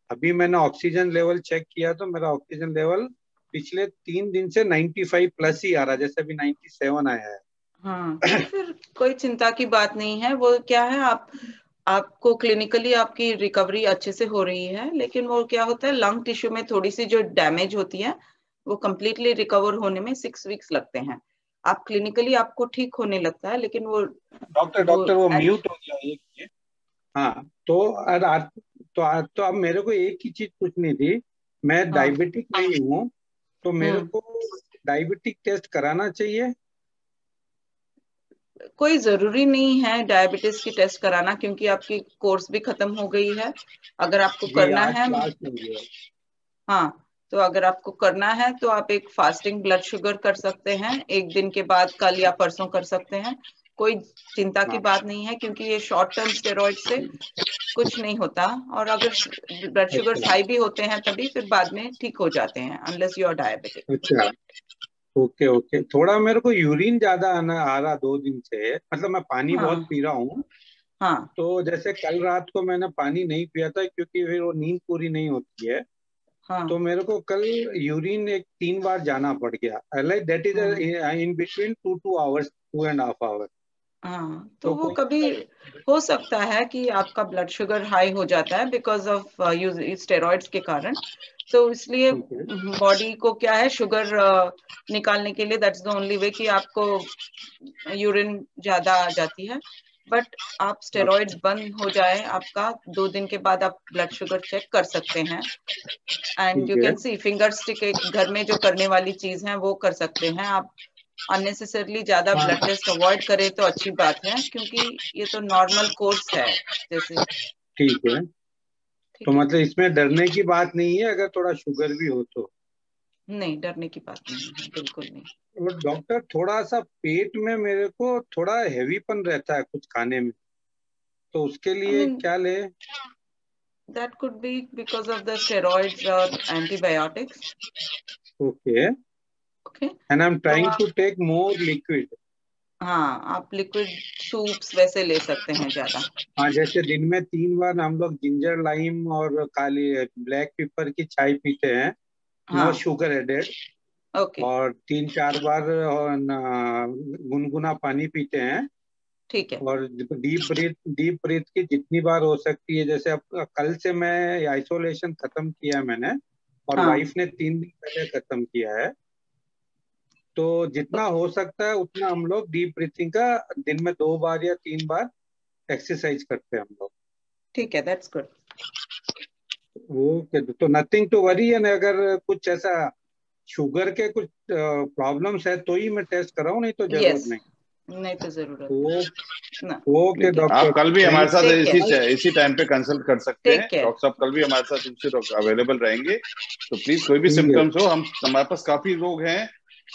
अभी मैंने ऑक्सीजन लेवल चेक किया तो मेरा ऑक्सीजन लेवल पिछले 3 दिन से 95 प्लस ही आ रहा है, जैसे अभी 97 आया है। हाँ, तो फिर कोई चिंता की बात नहीं है। वो क्या है, आपको क्लिनिकली आपकी रिकवरी अच्छे से हो रही है, लेकिन वो क्या होता है, लंग टिश्यू में थोड़ी सी जो डैमेज होती है वो कम्प्लीटली रिकवर होने में 6 वीक्स लगते हैं। आप क्लिनिकली आपको ठीक होने लगता है, लेकिन वो डॉक्टर वो म्यूट हो गया एक। हाँ, तो अब मेरे को एक ही चीज पूछनी थी। मैं डायबिटिक नहीं हूँ, तो मेरे को डायबिटिक टेस्ट कराना चाहिए? कोई जरूरी नहीं है डायबिटीज की टेस्ट कराना, क्योंकि आपकी कोर्स भी खत्म हो गई है। अगर आपको करना है, हाँ, तो अगर आपको करना है तो आप एक फास्टिंग ब्लड शुगर कर सकते हैं, 1 दिन के बाद कल या परसों कर सकते हैं। कोई चिंता की बात नहीं है, क्योंकि ये शॉर्ट टर्म स्टेरॉइड से कुछ नहीं होता। और अगर ब्लड शुगर हाई भी होते हैं तभी फिर बाद में ठीक हो जाते हैं, अनलेस यू आर डायबिटिक। अच्छा, ओके। थोड़ा मेरे को यूरिन ज्यादा आ रहा 2 दिन से, मतलब मैं पानी बहुत पी रहा हूँ। हाँ। तो जैसे कल रात को मैंने पानी नहीं पिया था क्योंकि फिर वो नींद पूरी नहीं होती है। हाँ। तो मेरे को कल यूरिन 3 बार जाना पड़ गया, like that is in between 2 hours 2.5 hours। हाँ, तो वो कभी हो सकता है कि आपका ब्लड शुगर हाई हो जाता है बिकॉज ऑफ यूज स्टेरॉइड्स के कारण। तो इसलिए बॉडी को क्या है, शुगर निकालने के लिए दैट्स द ओनली वे कि आपको यूरिन ज्यादा आ जाती है। बट आप स्टेरॉइड्स बंद हो जाए आपका, 2 दिन के बाद आप ब्लड शुगर चेक कर सकते हैं। And you can see finger stick, एक घर में जो करने वाली चीज है वो कर सकते हैं आप। अननेसेसरली ज्यादा ब्लड टेस्ट अवॉइड करें तो अच्छी बात है, क्योंकि ये तो नॉर्मल कोर्स है जैसे। ठीक है, तो मतलब इसमें डरने की बात नहीं है अगर थोड़ा शुगर भी हो तो? नहीं, डरने की बात नहीं है, बिल्कुल नहीं। और डॉक्टर, थोड़ा सा पेट में मेरे को थोड़ा हेवीपन रहता है कुछ खाने में, तो उसके लिए क्या ले? That could be because of the steroids or antibiotics. Okay. Okay. And I'm trying to take more liquid. हाँ, आप लिक्विड सूप्स वैसे ले सकते हैं ज्यादा। हाँ, जैसे दिन में 3 बार हम लोग जिंजर लाइम और काली ब्लैक पेपर की चाय पीते हैं, नो शुगर एडेड। ओके। और 3-4 बार गुनगुना पानी पीते हैं। ठीक है। और डीप ब्रीथ की जितनी बार हो सकती है, जैसे अब कल से मैं आइसोलेशन खत्म किया है मैंने, और वाइफ ने 3 दिन पहले खत्म किया है। तो जितना हो सकता है उतना हम लोग डीप ब्रीथिंग का दिन में 2 बार या 3 बार एक्सरसाइज करते हैं हम लोग। ठीक है, दैट्स गुड। ओके, तो नथिंग टू वरी। है, अगर कुछ ऐसा शुगर के कुछ प्रॉब्लम्स है तो ही मैं टेस्ट कराऊं, नहीं तो जरूरत नहीं तो जरूरत। ओके डॉक्टर, आप कल भी हमारे साथ इसी टाइम पे कंसल्ट कर सकते हैं। डॉक्टर साहब कल भी हमारे साथ अवेलेबल रहेंगे, तो प्लीज कोई भी सिम्टम्स हो, हमारे पास काफी लोग हैं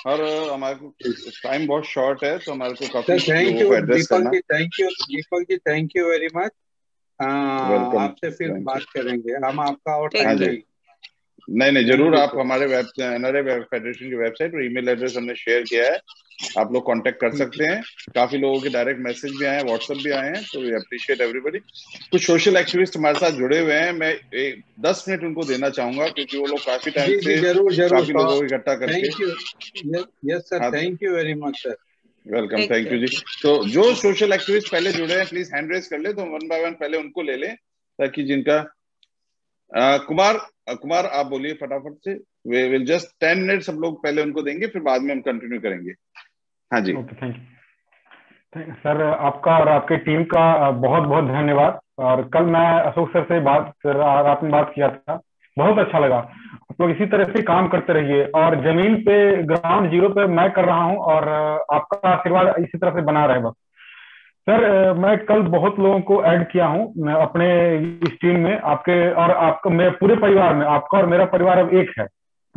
और हमारे को टाइम बहुत शॉर्ट है, तो हमारे को काफी लोगों को एड्रेस करना। Deepak ji, thank you very much. आपसे फिर बात करेंगे हम, आपका और टाइम। नहीं, जरूर। आप हमारे एनआरआई फेडरेशन की वेबसाइट और ईमेल एड्रेस हमने शेयर किया है, आप लोग कांटेक्ट कर सकते हैं। काफी लोगों के डायरेक्ट मैसेज भी आए हैं, व्हाट्सएप भी आए हैं, तो वी अप्रिशिएट एवरीबॉडी। कुछ सोशल एक्टिविस्ट हमारे साथ जुड़े हुए हैं, मैं 10 मिनट उनको देना चाहूंगा, क्योंकि वो लोग काफी टाइम से काफी लोगों को इकट्ठा करके। Yes sir, thank you very much sir. Welcome, thank you जी। तो जो सोशल एक्टिविस्ट पहले जुड़े हैं, प्लीज हैंड रेज कर ले, तो 1 बाय 1 पहले उनको ले लें, ताकि जिनका कुमार आप बोलिए फटाफट से। वे विल जस्ट 10 मिनट्स हम लोग पहले उनको देंगे, फिर बाद में हम कंटिन्यू करेंगे। हाँ जी। Okay, thank you sir. आपका और आपके टीम का बहुत बहुत धन्यवाद। और कल मैं अशोक सर से आपने बात किया था, बहुत अच्छा लगा। आप लोग इसी तरह से काम करते रहिए, और जमीन पे ग्राउंड जीरो पे मैं कर रहा हूँ, और आपका आशीर्वाद इसी तरह से बना रहे बस। सर, मैं कल बहुत लोगों को ऐड किया हूँ मैं अपने इस टीम में, आपके और आपका, मैं पूरे परिवार में, आपका और मेरा परिवार अब एक है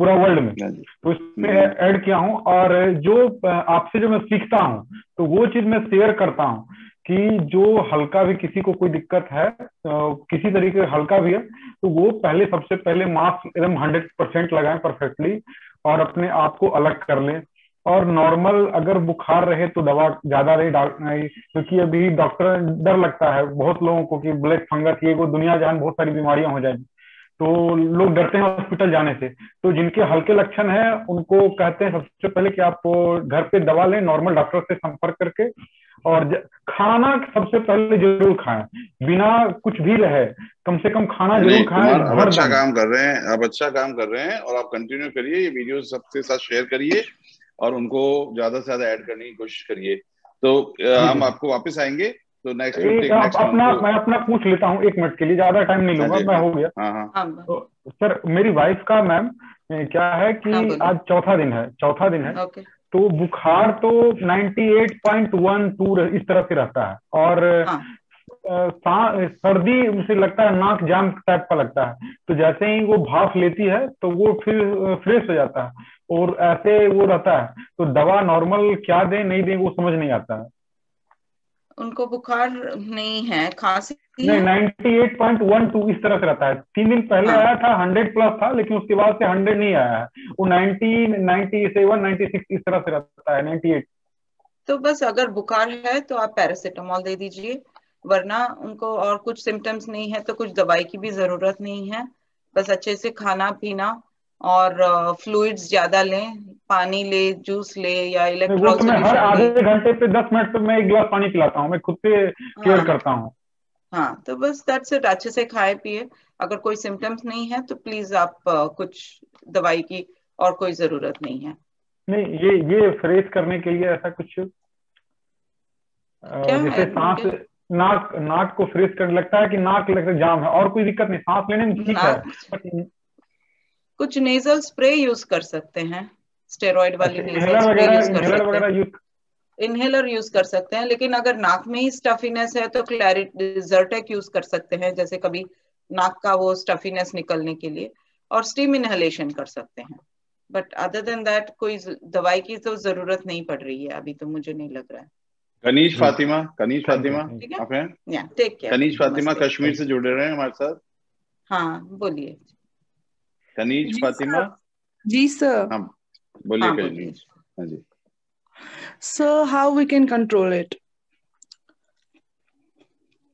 पूरा वर्ल्ड में, तो इसमें ऐड किया हूँ। और जो आपसे जो मैं सीखता हूँ, तो वो चीज मैं शेयर करता हूँ कि जो हल्का भी किसी को कोई दिक्कत है, किसी तरीके का हल्का भी है, तो वो सबसे पहले मास्क एकदम 100% लगाएं परफेक्टली, और अपने आप को अलग कर लें। और नॉर्मल अगर बुखार रहे तो दवा ज्यादा नहीं, क्योंकि अभी डॉक्टर डर लगता है बहुत लोगों को कि ब्लैक फंगस, ये वो दुनिया जहान बहुत सारी बीमारियां हो जाएंगी, तो लोग डरते हैं हॉस्पिटल जाने से। तो जिनके हल्के लक्षण है उनको कहते हैं सबसे पहले कि आप घर पे दवा लें, नॉर्मल डॉक्टर से संपर्क करके, और खाना सबसे पहले जरूर खाएं, बिना कुछ भी रहे, कम से कम खाना जरूर खाएं। आप अच्छा काम कर रहे हैं, और आप कंटिन्यू करिए, ये वीडियो सबके साथ शेयर करिए, और उनको ज्यादा से ज्यादा ऐड करने की कोशिश करिए। तो हम आपको वापस आएंगे, तो नेक्स्ट मैं अपना पूछ लेता हूँ 1 मिनट के लिए, ज्यादा टाइम नहीं लूंगा, मैं हो गया। तो सर, मेरी वाइफ का मैम क्या है कि आज चौथा दिन है, तो बुखार तो 98.12 इस तरह से रहता है, और सर्दी मुझे लगता है नाक जाम टाइप का लगता है, तो जैसे ही वो भाप लेती है तो वो फिर फ्रेश हो जाता है, और ऐसे वो रहता है। तो दवा नॉर्मल क्या दें नहीं दें वो समझ नहीं आता है। उनको बुखार नहीं है, खांसी नहीं, 98.12 इस तरह से रहता है। 3 दिन पहले आया था 100+ था, लेकिन उसके बाद से 100 नहीं आया है, वो 90, 97, 96 इस तरह से रहता है, 98। तो बस अगर बुखार है तो आप पैरासीटामोल दे दीजिए, वरना उनको और कुछ सिम्टम्स नहीं है तो कुछ दवाई की भी जरूरत नहीं है। बस अच्छे से खाना पीना और फ्लूइड्स ज्यादा लें, पानी ले, जूस ले या वो तो इलेक्ट्रोल मैं हर सॉल्यूशन ले। आधे घंटे पे 10 मिनट पे मैं 1 गिलास पानी पिलाता हूँ, मैं खुद से केयर करता हूँ। हाँ, तो बस दैट्स इट। अच्छे से खाए पिए। अगर कोई सिम्टम्स नहीं है तो प्लीज आप कुछ दवाई की और कोई जरूरत नहीं है। नहीं, ये फ्रेश करने के लिए ऐसा कुछ जैसे सांस, नाक को फ्रेश करने लगता है कि नाक लगता है जाम है, और कोई दिक्कत नहीं, सांस लेने में ठीक है। कुछ नेजल स्प्रे यूज कर सकते हैं, स्टेरॉइड वाली नेजल स्प्रे यूज कर सकते हैं, इनहेलर यूज कर सकते हैं। लेकिन अगर नाक में ही स्टफीनेस है तो ज़र्टेक यूज कर सकते हैं, जैसे कभी नाक का वो स्टफीनेस निकलने के लिए, और स्टीम इनहेलेशन कर सकते हैं। बट अदर देन दैट कोई दवाई की तो जरूरत नहीं पड़ रही है अभी, तो मुझे नहीं लग रहा है। कनीज फातिमा ठीक है, आप हैं? Take care. कनीज फातिमा कश्मीर से जुड़े रहे हैं हमारे साथ। हाँ बोलिए कनीज फातिमा। जी सर। हाँ बोलिए कनीज। हाँ जी sir, how we can control it?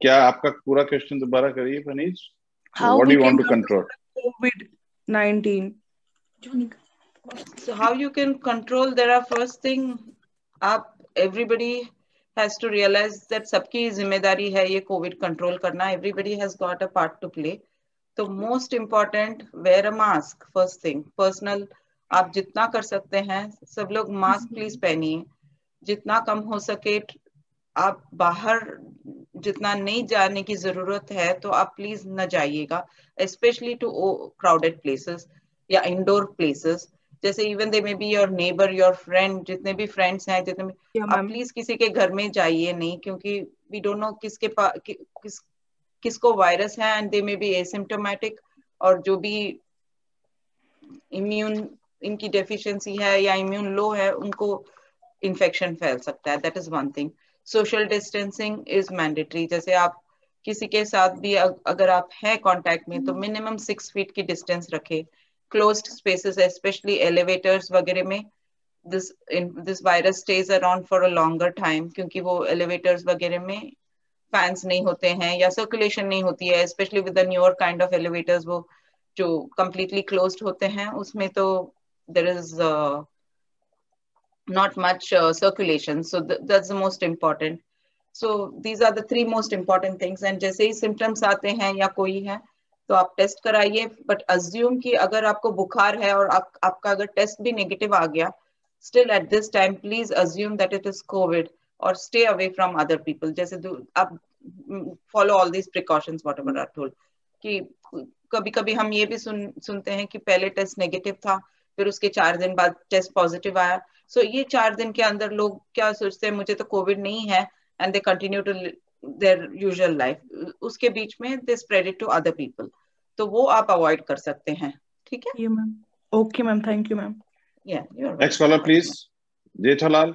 क्या आपका पूरा क्वेश्चन दोबारा करिए कनीज। How What do we you want can to control? COVID-19. So how you can control? There are first thing, everybody has to realize that सबकी जिम्मेदारी है ये Covid control करना। Everybody has got a part to play. तो most important, wear a mask. First thing, personal, आप जितना कर सकते हैं सब लोग मास्क प्लीज पहनिए। जितना कम हो सके, आप बाहर जितना नहीं जाने की जरूरत है तो आप प्लीज न जाइएगा, स्पेशली टू क्राउडेड प्लेसेस या इंडोर प्लेसेस, जैसे even they may be your neighbour, your friend, जितने भी फ्रेंड्स हैं, जितने भी आप प्लीज किसी के घर में जाइए नहीं, क्योंकि वी डोंट नो किसको वायरस है, and they may be asymptomatic, और जो भी इम्यून इनकी डेफिशिएंसी है या इम्यून लो है उनको इन्फेक्शन फैल सकता है। That is one thing. Social distancing is mandatory. जैसे आप किसी के साथ भी अगर आप हैं कांटेक्ट में तो मिनिमम 6 फीट की डिस्टेंस रखें। क्लोज्ड स्पेसेस स्पेशली एलिवेटर्स वगैरह में this virus stage around for a longer time, क्योंकि वो एलिवेटर्स वगैरह में फैंस नहीं होते हैं या सर्कुलेशन नहीं होती है, specially with the newer kind of elevators, वो जो कंप्लीटली क्लोज्ड होते हैं उसमें तो there is not much circulation, so that's the most important. So these are the 3 most important things. And जैसे ही symptoms आते हैं या कोई है तो आप टेस्ट कराइए, बट अज्यूम कि अगर आपको बुखार है और आपका अगर टेस्ट भी नेगेटिव आ गया, still at this time please assume that it is COVID or stay away from other people. जैसे आप follow all these precautions whatever are told, कि कभी कभी हम ये भी सुनते हैं कि पहले टेस्ट नेगेटिव था फिर उसके 4 दिन बाद टेस्ट पॉजिटिव आया। सो ये 4 दिन के अंदर लोग क्या सोचते हैं, मुझे तो कोविड नहीं है, and they continue to their usual life. उसके बीच में they spread it to other people, तो वो आप अवॉइड कर सकते हैं। ठीक है ma'am. Okay ma'am, thank you ma'am. Next caller please. Jethalal.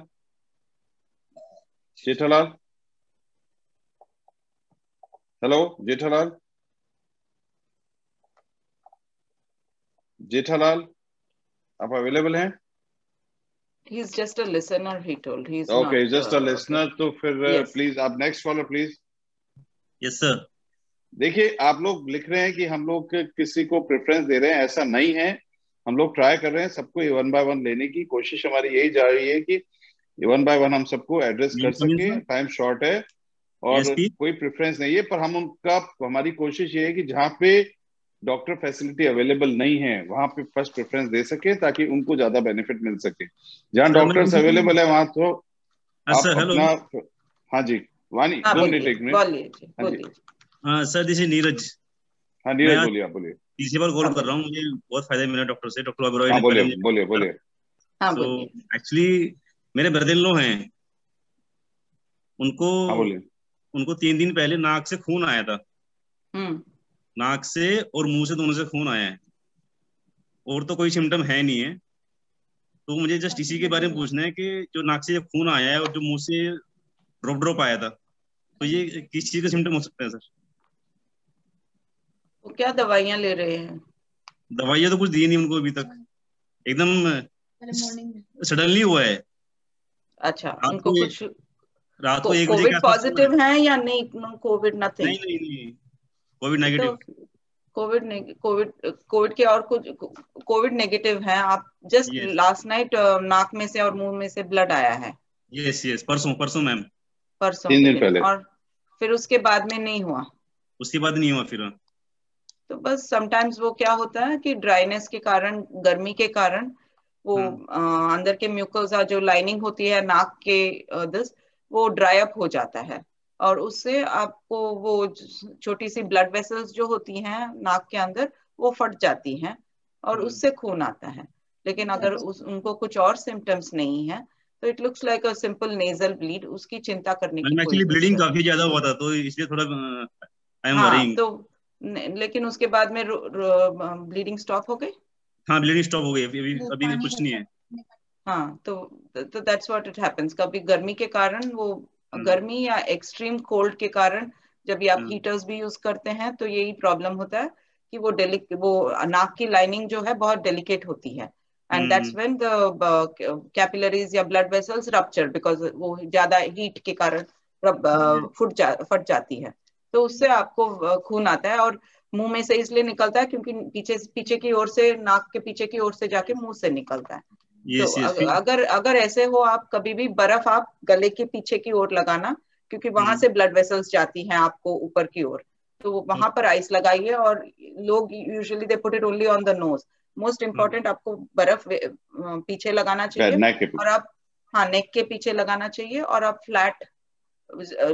Jethalal, hello Jethalal. Jethalal आप अवेलेबल हैं? He's just a listener, he told. He's okay, not, just a listener. तो फिर प्लीज आप next caller please. Yes sir. देखिए आप लोग लिख रहे हैं कि हम लोग किसी को प्रेफरेंस दे रहे हैं, ऐसा नहीं है। हम लोग ट्राई कर रहे हैं सबको 1 by 1 लेने की कोशिश, हमारी यही जा रही है कि 1 by 1 हम सबको एड्रेस कर सके। टाइम शॉर्ट है और कोई प्रेफरेंस नहीं है, पर हमारी कोशिश ये है कि जहाँ पे डॉक्टर फैसिलिटी अवेलेबल नहीं है वहां पे फर्स्ट प्रेफरेंस दे सके ताकि उनको ज्यादा बेनिफिट मिल सके। जहाँ डॉक्टर्स अवेलेबल है वहां तो आप अपना। हाँ जी वानी, 2 मिनट 1 मिनट। हाँ सर, दिस इज नीरज। हाँ नीरज बोलिए, आप बोलिए। तीसरी बार कॉल कर रहा हूँ, मुझे बहुत फायदा मिला डॉक्टर से, डॉक्टर अब्रोय ने। बोलिए। तो एक्चुअली मेरे ब्रदर इन लॉ हैं, उनको 3 दिन पहले नाक से खून आया था। नाक से और मुंह से, दोनों से खून आया है, और तो कोई सिम्टम है नहीं है। तो मुझे जस्ट इसी के बारे में पूछना है कि जो नाक से खून आया है और जो मुंह से ड्रॉप आया था, तो ये किस चीज का सिम्टम हो सकता है सर? तो क्या दवाइयां ले रहे हैं? दवाइयां तो कुछ दी नहीं उनको अभी तक, एकदम सडनली हुआ है। अच्छा, उनको कुछ रात को 1 बजे कोविड पॉजिटिव है या नहीं? Covid nothing? नहीं कोविड नेगेटिव। कोविड के और कुछ कोविड नेगेटिव हैं आप, जस्ट लास्ट नाइट नाक में से और मुंह में से ब्लड आया है। यस परसों मैम, परसों 3 दिन पहले, और फिर उसके बाद में नहीं हुआ? उसके बाद नहीं हुआ फिर। तो बस समटाइम्स वो क्या होता है कि ड्राइनेस के कारण, गर्मी के कारण वो अंदर के म्यूकोसा जो लाइनिंग होती है नाक के वो ड्राई अप हो जाता है, और उससे आपको वो छोटी सी ब्लड वेसल्स जो होती हैं नाक के अंदर वो फट जाती हैं और उससे खून आता है। लेकिन अगर उनको कुछ और सिम्टम्स नहीं है तो it looks like a simple nasal bleed, उसकी चिंता करने की कोई एक्चुअली ब्लीडिंग काफी ज्यादा हुआ था तो इसलिए थोड़ा आई एम वरीइंग। तो लेकिन उसके बाद में ब्लीडिंग स्टॉप हो गई? हाँ ब्लीडिंग स्टॉप हो गई, अभी कुछ नहीं है। हाँ तो दैट्स व्हाट इट हैपेंस। कभी गर्मी के कारण वो गर्मी या एक्सट्रीम कोल्ड के कारण जब आप हीटर्स भी यूज करते हैं तो यही प्रॉब्लम होता है कि वो नाक की लाइनिंग जो है बहुत डेलिकेट होती है, and that's when the capillaries या ब्लड वेसल्स रप्चर, बिकॉज वो ज्यादा हीट के कारण फट जाती है, तो उससे आपको खून आता है और मुंह में से इसलिए निकलता है क्योंकि पीछे की ओर से, नाक के पीछे की ओर से जाके मुंह से निकलता है। तो अगर ऐसे हो, आप कभी भी बर्फ आप गले के पीछे की ओर लगाना, क्योंकि वहां से ब्लड वेसल्स जाती हैं आपको ऊपर की ओर, तो वहां पर आइस लगाइए। और लोग usually they put it only on the nose. Most important आपको बर्फ पीछे लगाना चाहिए, और आप नेक के पीछे लगाना चाहिए, और आप फ्लैट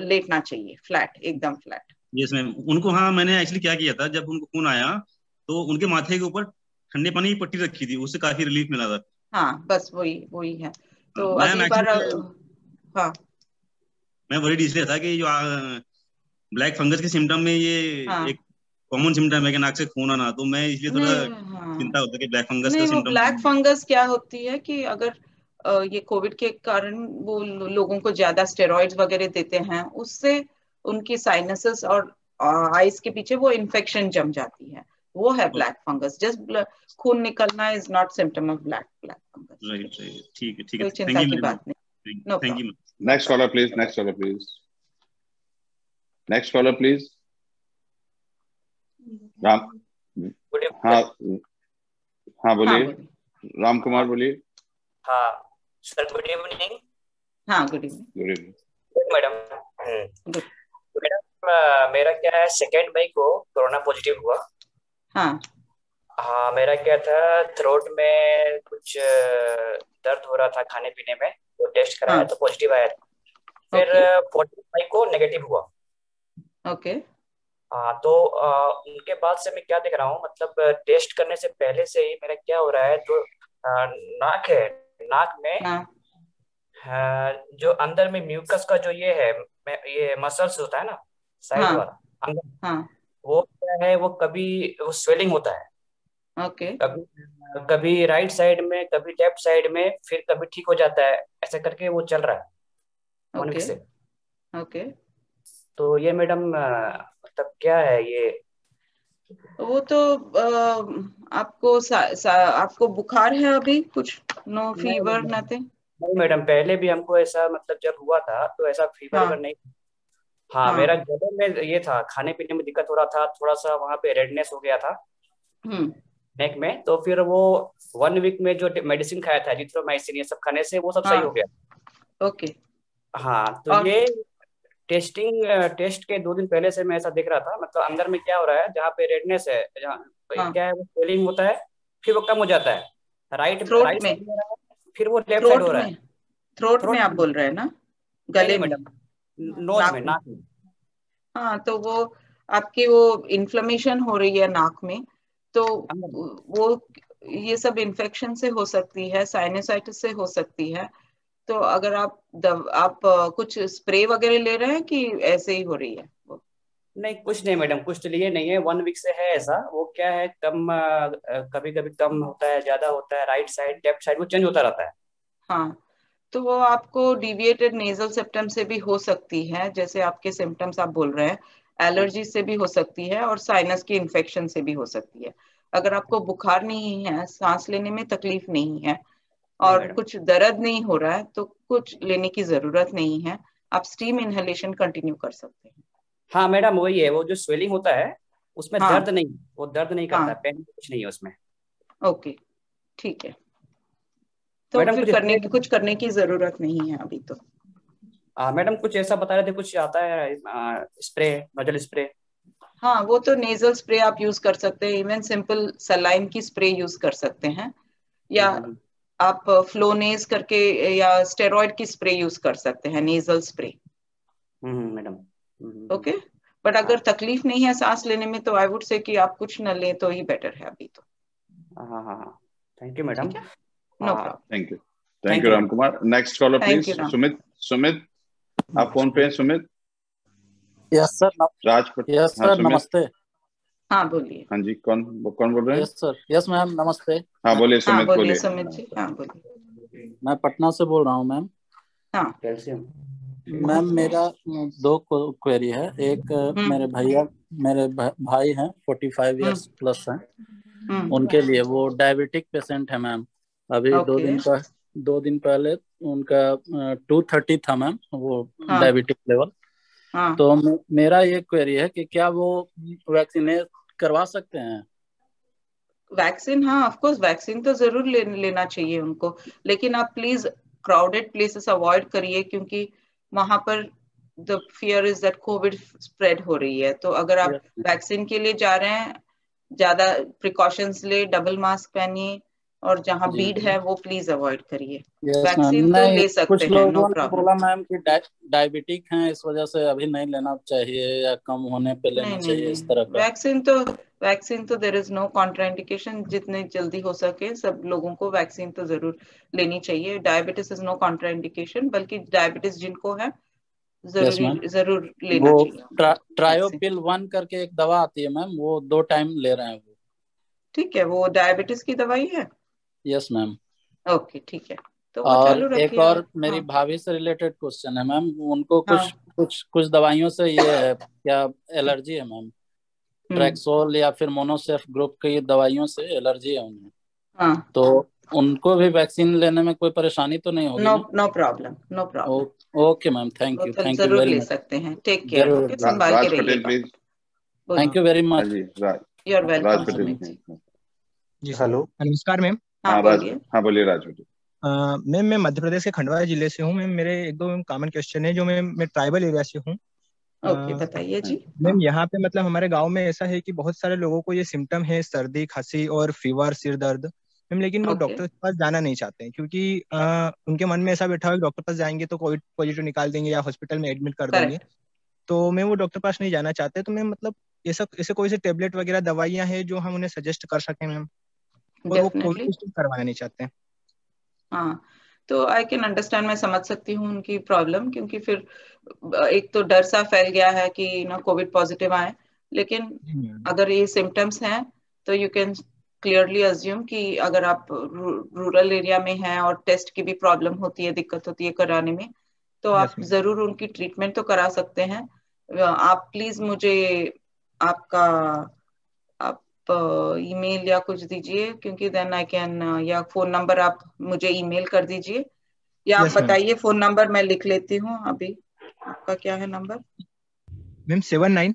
लेटना चाहिए, फ्लैट, एकदम फ्लैट। यस मैम, उनको मैंने एक्चुअली क्या किया था, जब उनको खून आया तो उनके माथे के ऊपर ठंडे पानी की पट्टी रखी थी, उससे काफी रिलीफ मिला था। हाँ बस वही है। तो अगली बार मैं वरीड इसलिए था कि जो ब्लैक फंगस के सिम्टम में ये एक कॉमन सिम्टम है कि नाक से खून आना, तो मैं इसलिए थोड़ा चिंता होता है कि ब्लैक फंगस का सिम्टम। ब्लैक फंगस क्या होती है कि अगर ये कोविड के कारण वो लोगों को ज्यादा स्टेरॉइड्स वगैरह देते हैं, उससे उनकी साइनसेस और आइज के पीछे वो इन्फेक्शन जम जाती है, वो है ब्लैक फंगस। जस्ट खून निकलना is not symptom of black fungus. Right, ठीक है कोई चिंता की बात नहीं। No thank you. Next caller please, next caller please. Ram, हाँ बोलिए, राम कुमार बोलिए। हाँ सर, गुड इवनिंग। हाँ गुड इवनिंग मैडम। मैडम मेरा क्या है, 2 मई को कोरोना पॉजिटिव हुआ। हाँ मेरा क्या था, थ्रोट में कुछ दर्द हो रहा था खाने पीने में, तो टेस्ट कराया तो पॉजिटिव आया था। फिर 14 मई को नेगेटिव हुआ। ओके। हाँ तो उनके बाद से मैं क्या देख रहा हूँ, मतलब टेस्ट करने से पहले से ही मेरा क्या हो रहा है, जो नाक है, नाक में जो अंदर में म्यूकस का जो ये मसल्स होता है ना साइड वाला अंदर, वो क्या है, वो कभी वो स्वेलिंग होता है। ओके। कभी राइट साइड में, कभी लेफ्ट साइड में, फिर कभी ठीक हो जाता है, ऐसा करके वो चल रहा है 1 वीक से। ओके। तो ये मैडम मतलब क्या है ये? वो तो आपको बुखार है अभी कुछ? No fever, nothing? नहीं मैडम, पहले भी हमको ऐसा, मतलब जब हुआ था तो ऐसा फीवर नहीं। हाँ मेरा गले में ये था, खाने पीने में दिक्कत हो रहा था, थोड़ा सा वहाँ पे रेडनेस हो गया था नेक में। तो फिर वो 1 वीक में जो मेडिसिन खाया था, एजिथ्रोमाइसिन, ये सब खाने से वो सब सही हो गया। ओके। हाँ तो ये टेस्ट के 2 दिन पहले से मैं ऐसा देख रहा था, मतलब अंदर में क्या हो रहा है, जहाँ पे रेडनेस है, जहाँ क्या है, वो स्वेलिंग होता है, फिर वो कम हो जाता है राइट में, फिर वो लेफ्ट साइड हो रहा है। थ्रोट में आप बोल रहे हैं ना? गले में? नोज में, नाक में। हाँ तो वो आपकी वो इन्फ्लेमेशन हो रही है नाक में, तो वो ये सब इन्फेक्शन से हो सकती है, साइनसाइटिस से हो सकती है। तो अगर आप कुछ स्प्रे वगैरह ले रहे हैं कि ऐसे ही हो रही है? नहीं कुछ नहीं मैडम, कुछ तो लिए नहीं है, 1 वीक से है ऐसा। वो क्या है, कम कभी कभी कम होता है, ज्यादा होता है, राइट साइड लेफ्ट साइड वो चेंज होता रहता है। हाँ तो वो आपको डिविएटेड नेजल सेप्टम से भी हो सकती है, जैसे आपके सिम्टम्स आप बोल रहे हैं, एलर्जी से भी हो सकती है, और साइनस की इन्फेक्शन से भी हो सकती है। अगर आपको बुखार नहीं है, सांस लेने में तकलीफ नहीं है, और कुछ दर्द नहीं हो रहा है, तो कुछ लेने की जरूरत नहीं है, आप स्टीम इनहेलेशन कंटिन्यू कर सकते हैं। हाँ मैडम वही है, वो जो स्वेलिंग होता है उसमें दर्द नहीं, वो दर्द नहीं करता, पेन कुछ नहीं है उसमें। ओके ठीक है, तो फिर कुछ करने की जरूरत नहीं है अभी तो। मैडम कुछ ऐसा बता रहे थे, कुछ आता है स्प्रे, नोजल स्प्रे? हाँ, वो तो नेजल स्प्रे आप यूज कर सकते हैं, इवन सिंपल सलाइन की स्प्रे यूज कर सकते हैं, या आप फ्लोनेज करके या स्टेरॉइड की स्प्रे यूज कर सकते हैं, nasal spray. Madam okay, but अगर तकलीफ नहीं है सांस लेने में तो आई वुड से कि आप कुछ न लें तो ही बेटर है अभी तो। हाँ, thank you madam. No problem, thank you Ram Kumar. Next caller please, Sumit आप फोन पे हैं? Sumit. Yes sir. Raj Patel. Yes sir, नमस्ते। हाँ बोलिए। हाँ जी, कौन बोल रहे हैं? Yes sir. यस मैम, नमस्ते। हाँ बोलिए सुमित, बोलिए। सुमित जी, हाँ बोलिए। मैं पटना से बोल रहा हूँ मैम। हाँ मैम, मेरा 2 क्वेरी है। एक, मेरे भाई हैं, 45 इयर्स प्लस हैं, उनके लिए, वो डायबिटिक पेशेंट है मैम। अभी 2 दिन पहले उनका 230 था मैम, वो डायबिटिक लेवल। तो मेरा ये क्वेरी है कि क्या वो वैक्सीनेट करवा सकते हैं? वैक्सीन, हाँ ऑफ कोर्स वैक्सीन तो जरूर लेना चाहिए उनको, लेकिन आप प्लीज क्राउडेड प्लेसेस अवॉइड करिए, क्योंकि वहां पर the fear is that Covid spread हो रही है। तो अगर आप वैक्सीन के लिए जा रहे हैं, ज्यादा प्रिकॉशंस ले, डबल मास्क पहनिए, और जहाँ भीड़ है वो प्लीज अवॉइड करिए। वैक्सीन तो ले सकते हैं, नो प्रॉब्लम। बोला मैम कि डायबिटिक हैं, इस वजह से अभी नहीं लेना चाहिए या कम होने पे लेना चाहिए, इस तरह का। वैक्सीन तो देयर इज नो कॉन्ट्राइंडिकेशन। जितने जल्दी हो सके सब लोगों को वैक्सीन तो जरूर लेनी चाहिए। डायबिटीज इज नो कॉन्ट्राइंडिकेशन, बल्कि डायबिटीज जिनको है जरूर लेना चाहिए। ट्रायोपिल 1 करके एक दवा आती है मैम, वो 2 टाइम ले रहे हैं वो। ठीक है, वो डायबिटीज की दवाई है। Yes ma'am. ओके ठीक है, तो वो और चालू रखिए। एक और मेरी भाभी से रिलेटेड क्वेश्चन है मैम, उनको कुछ दवाइयों से ये है, क्या एलर्जी है मैम? ट्रैक्सोल या फिर मोनोसेफ ग्रुप की दवाइयों से एलर्जी है उन्हें। तो उनको भी वैक्सीन लेने में कोई परेशानी तो नहीं होगी? No problem, no problem. Okay ma'am, thank you जरूर ले सकते हैं। टेक केयर, ओके, संभाल के रहिएगा। Thank you very much. You are welcome जी। हेलो, नमस्कार मैम। हाँ बोलिए राज पटेल। मैम, मैं मध्य प्रदेश के खंडवा जिले से हूँ मैम। मेरे 1-2 कॉमन क्वेश्चन है, जो मैं ट्राइबल एरिया से हूँ। ओके, बताइए जी। मैम, यहाँ पे मतलब हमारे गांव में ऐसा है कि बहुत सारे लोगों को ये सिम्टम है, सर्दी, खांसी और फीवर, सिर दर्द मैम, लेकिन वो डॉक्टर के पास जाना नहीं चाहते हैं, क्योंकि उनके मन में ऐसा बैठा हुआ है डॉक्टर पास जाएंगे तो कोविड पॉजिटिव निकाल देंगे या हॉस्पिटल में एडमिट कर देंगे। तो मैं वो डॉक्टर पास नहीं जाना चाहते। तो मैम मतलब ऐसे कोई से टेबलेट वगैरह दवाइयाँ हैं जो हम उन्हें सजेस्ट कर सकें मैम, और वो कोविड टेस्ट करवाना नहीं चाहते हैं? हाँ, तो आई कैन अंडरस्टैंड, मैं समझ सकती हूँ उनकी प्रॉब्लम, क्योंकि फिर एक तो डर सा फैल गया है कि ना कोविड पॉजिटिव आए। लेकिन अगर ये सिम्टम्स हैं तो यू कैन क्लियरली अज्यूम कि अगर आप रूरल एरिया में हैं और टेस्ट की भी प्रॉब्लम होती है, दिक्कत होती है कराने में, तो आप जरूर उनकी ट्रीटमेंट तो करा सकते हैं। आप प्लीज मुझे आपका ईमेल या कुछ दीजिए, क्योंकि देन आई कैन, या फोन नंबर आप मुझे ईमेल कर दीजिए, या आप बताइए फोन नंबर, मैं लिख लेती हूँ अभी। आपका क्या है नंबर मैम? 79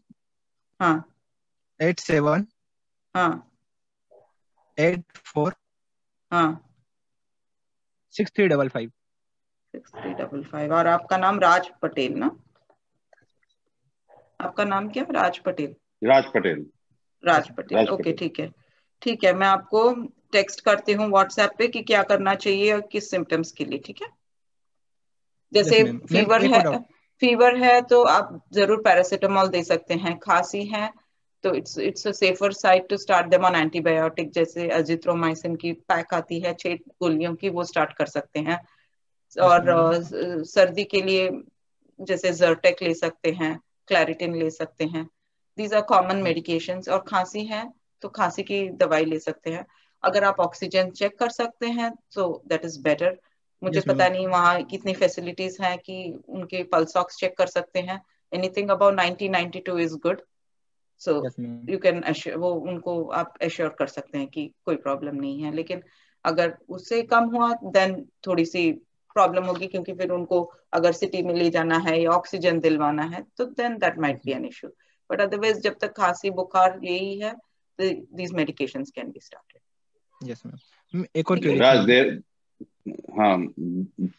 हाँ 87 हाँ 84 हाँ 6355 6355। और आपका नाम राज पटेल ना? आपका नाम क्या? राज पटेल। राज पटेल। ओके ठीक है, मैं आपको टेक्स्ट करती हूँ व्हाट्सएप पे कि क्या करना चाहिए और किस सिम्टम्स के लिए। ठीक है, जैसे फीवर है तो आप जरूर पैरासीटामोल दे सकते हैं। खांसी है तो it's a safer side to start them on antibiotic, जैसे अजिथ्रोमाइसिन की पैक आती है 6 गोलियों की, वो स्टार्ट कर सकते हैं। और सर्दी के लिए जैसे जर्टेक ले सकते हैं, क्लैरिटिन ले सकते हैं। These are common medications. और खांसी है तो खांसी की दवाई ले सकते हैं। अगर आप ऑक्सीजन चेक कर सकते हैं तो दैट इज बेटर। मुझे पता नहीं वहाँ कितनी फैसिलिटीज हैं कि उनके पल्स ऑक्स चेक कर सकते हैं। Anything about 90-92 is good, so you can वो उनको आप एश्योर कर सकते हैं कि कोई प्रॉब्लम नहीं है। लेकिन अगर उससे कम हुआ देन थोड़ी सी प्रॉब्लम होगी, क्योंकि फिर उनको अगर सिटी में ले जाना है या ऑक्सीजन दिलवाना है तो then that might be an issue. But otherwise जब तक खांसी बुखार यही है, these medications can be started. Yes ma'am, एक और क्वेरी। हाँ,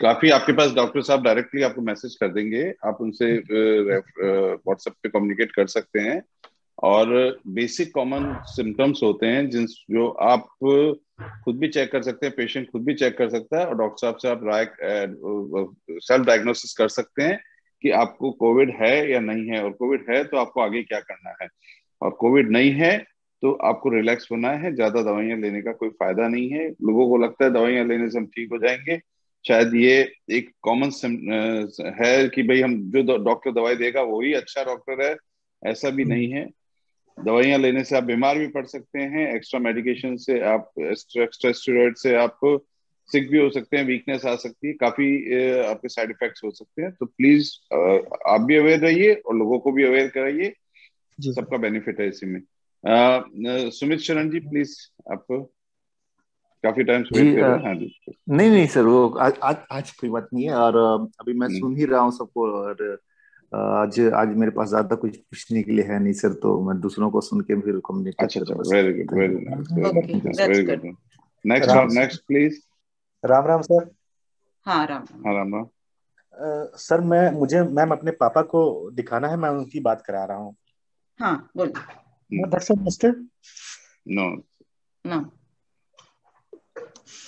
काफी आपके पास डॉक्टर साहब डायरेक्टली आपको मैसेज कर देंगे, आप उनसे व्हाट्सएप पे कम्युनिकेट कर सकते हैं। और बेसिक कॉमन सिम्टम्स होते हैं जो आप खुद भी चेक कर सकते हैं, पेशेंट खुद भी चेक कर सकता है, और डॉक्टर साहब से आप सेल्फ डायग्नोसिस कर सकते हैं कि आपको कोविड है या नहीं है, और कोविड है तो आपको आगे क्या करना है, और कोविड नहीं है तो आपको रिलैक्स होना है, ज्यादा दवाइयां लेने का कोई फायदा नहीं है। लोगों को लगता है दवाइयां लेने से हम ठीक हो जाएंगे, शायद ये एक कॉमन है कि भाई हम जो डॉक्टर दवाई देगा वही अच्छा डॉक्टर है, ऐसा भी नहीं है। दवाइयां लेने से आप बीमार भी पड़ सकते हैं, एक्स्ट्रा मेडिकेशन से आप, एक्स्ट्रा स्टेरॉइड से आप सिक भी हो सकते हैं, वीकनेस आ सकती है, काफी आपके साइड इफेक्ट्स हो सकते हैं। तो प्लीज आप भी अवेयर रहिए और लोगों को भी अवेयर कराइए, सबका बेनिफिट है इसी में। सुमित शरण जी प्लीज, आप काफी टाइम से वेट कर रहे हैं। हाँ जी। नहीं सर, वो आज कोई बात नहीं है, और अभी मैं सुन ही रहा हूँ सबको, और आज मेरे पास ज्यादा कुछ पूछने के लिए है नहीं सर, तो मैं दूसरों को सुन के फिर कम्युनिकेट करूंगा। Very good, very good. Next please. Ram Ram sir. हाँ राम राम। सर मुझे मैम अपने पापा को दिखाना है, मैं उनकी बात करा रहा हूँ। हाँ बोलिए। डॉक्टर साहब नमस्ते। नो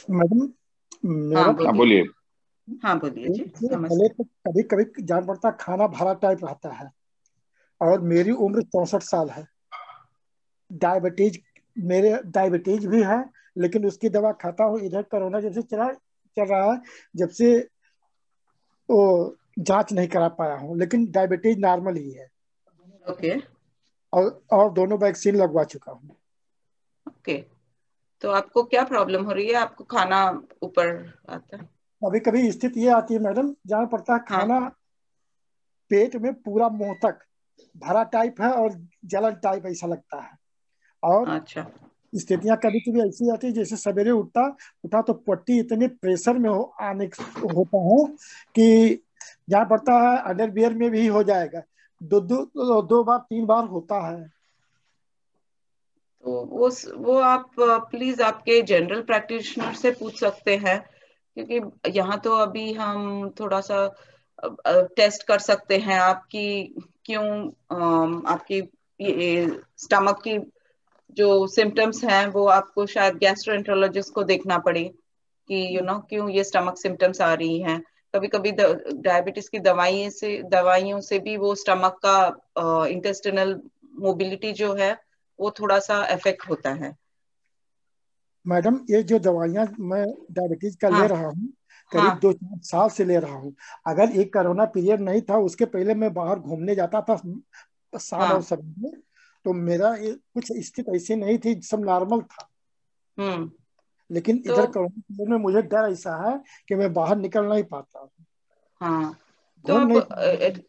मैडम मेरा बोलिए। हाँ बोलिए जी। पहले तो कभी कभी जान पड़ता खाना भरा टाइप रहता है, और मेरी उम्र 64 साल है। डायबिटीज भी है, लेकिन उसकी दवा खाता हूँ। इधर कोरोना जब से चल रहा है, जब से वो जांच नहीं करा पाया हूँ, लेकिन डायबिटीज नॉर्मल ही है। ओके। और दोनों वैक्सीन लगवा चुका हूँ। ओके, तो आपको क्या प्रॉब्लम हो रही है? आपको खाना ऊपर आता है? कभी कभी स्थिति ये आती है मैडम, जान पड़ता है खाना पेट में पूरा मुंह तक भरा टाइप है और जलन टाइप ऐसा लगता है। और अच्छा, स्थितियां कभी कभी ऐसी आती है, जैसे सवेरे उठा तो पट्टी इतने प्रेशर में होता है कि जान पड़ता है अंडरवियर में भी हो जाएगा। दो बार 3 बार होता है। तो वो आप प्लीज आपके जनरल प्रैक्टिशनर से पूछ सकते हैं, क्योंकि यहाँ तो अभी हम थोड़ा सा टेस्ट कर सकते हैं आपकी क्यों आपकी ये स्टमक की जो सिम्टम्स हैं वो आपको शायद गैस्ट्रोएंटरोलॉजिस्ट को देखना पड़े कि क्यों ये स्टमक सिम्टम्स आ रही हैं। कभी कभी डायबिटीज की दवाइयों से भी वो स्टमक का इंटेस्टिनल मोबिलिटी जो है वो थोड़ा सा अफेक्ट होता है। मैडम ये जो दवाइयाँ मैं डायबिटीज का ले रहा हूँ, करीब 2-4 साल से ले रहा हूँ। अगर एक कोरोना पीरियड नहीं था, उसके पहले मैं बाहर घूमने जाता था शाम और सवेरे में, तो मेरा कुछ स्थिति ऐसी नहीं थी, सब नॉर्मल था। लेकिन इधर कोरोना पीरियड में मुझे डर ऐसा है कि मैं बाहर निकल नहीं पाता। हाँ, तो आप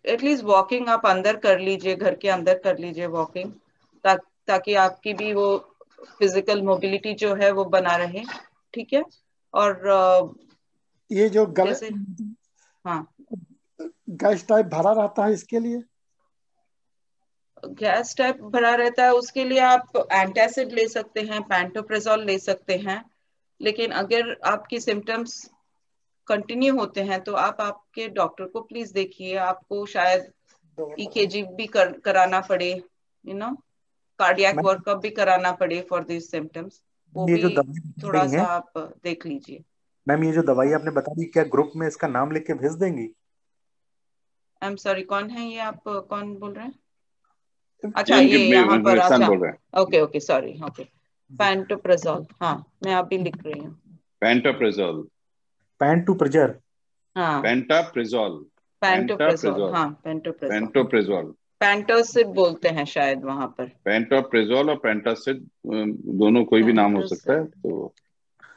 एटलीस्ट वॉकिंग आप अंदर कर लीजिए, घर के अंदर कर लीजिए वॉकिंग, ताकि आपकी भी वो फिजिकल मोबिलिटी जो है वो बना रहे। ठीक है। और ये जो गैस टाइप भरा रहता है, इसके लिए गैस टाइप भरा रहता है, उसके लिए आप एंटासिड ले सकते हैं, पैंटोप्रेजोल ले सकते हैं। लेकिन अगर आपकी सिम्टम्स कंटिन्यू होते हैं तो आप आपके डॉक्टर को प्लीज देखिए। आपको शायद EKG भी कराना पड़े, कार्डियक वर्कअप भी कराना पड़े फॉर दिस सिम्टम्स। वो भी थोड़ा सा आप देख लीजिए। मैम ये जो दवाई आपने बता दी, क्या ग्रुप में इसका नाम लिख के भेज देंगी? आई एम सॉरी, कौन है ये? आप कौन बोल रहे हैं? अच्छा, ये यहाँ पर। अच्छा, ओके सॉरी। ओके, पैंटोप्रेजोल। हाँ, मैं अभी लिख रही हूँ। पैंटोप्रेजोल। हाँ, पैंटोप्रेजोल। हाँ, पैंटोप्रेजोल। पैंटोसिड बोलते हैं शायद वहां पर। पैंटोप्रेजोल और पैंटासिड दोनों कोई भी नाम हो सकता है, तो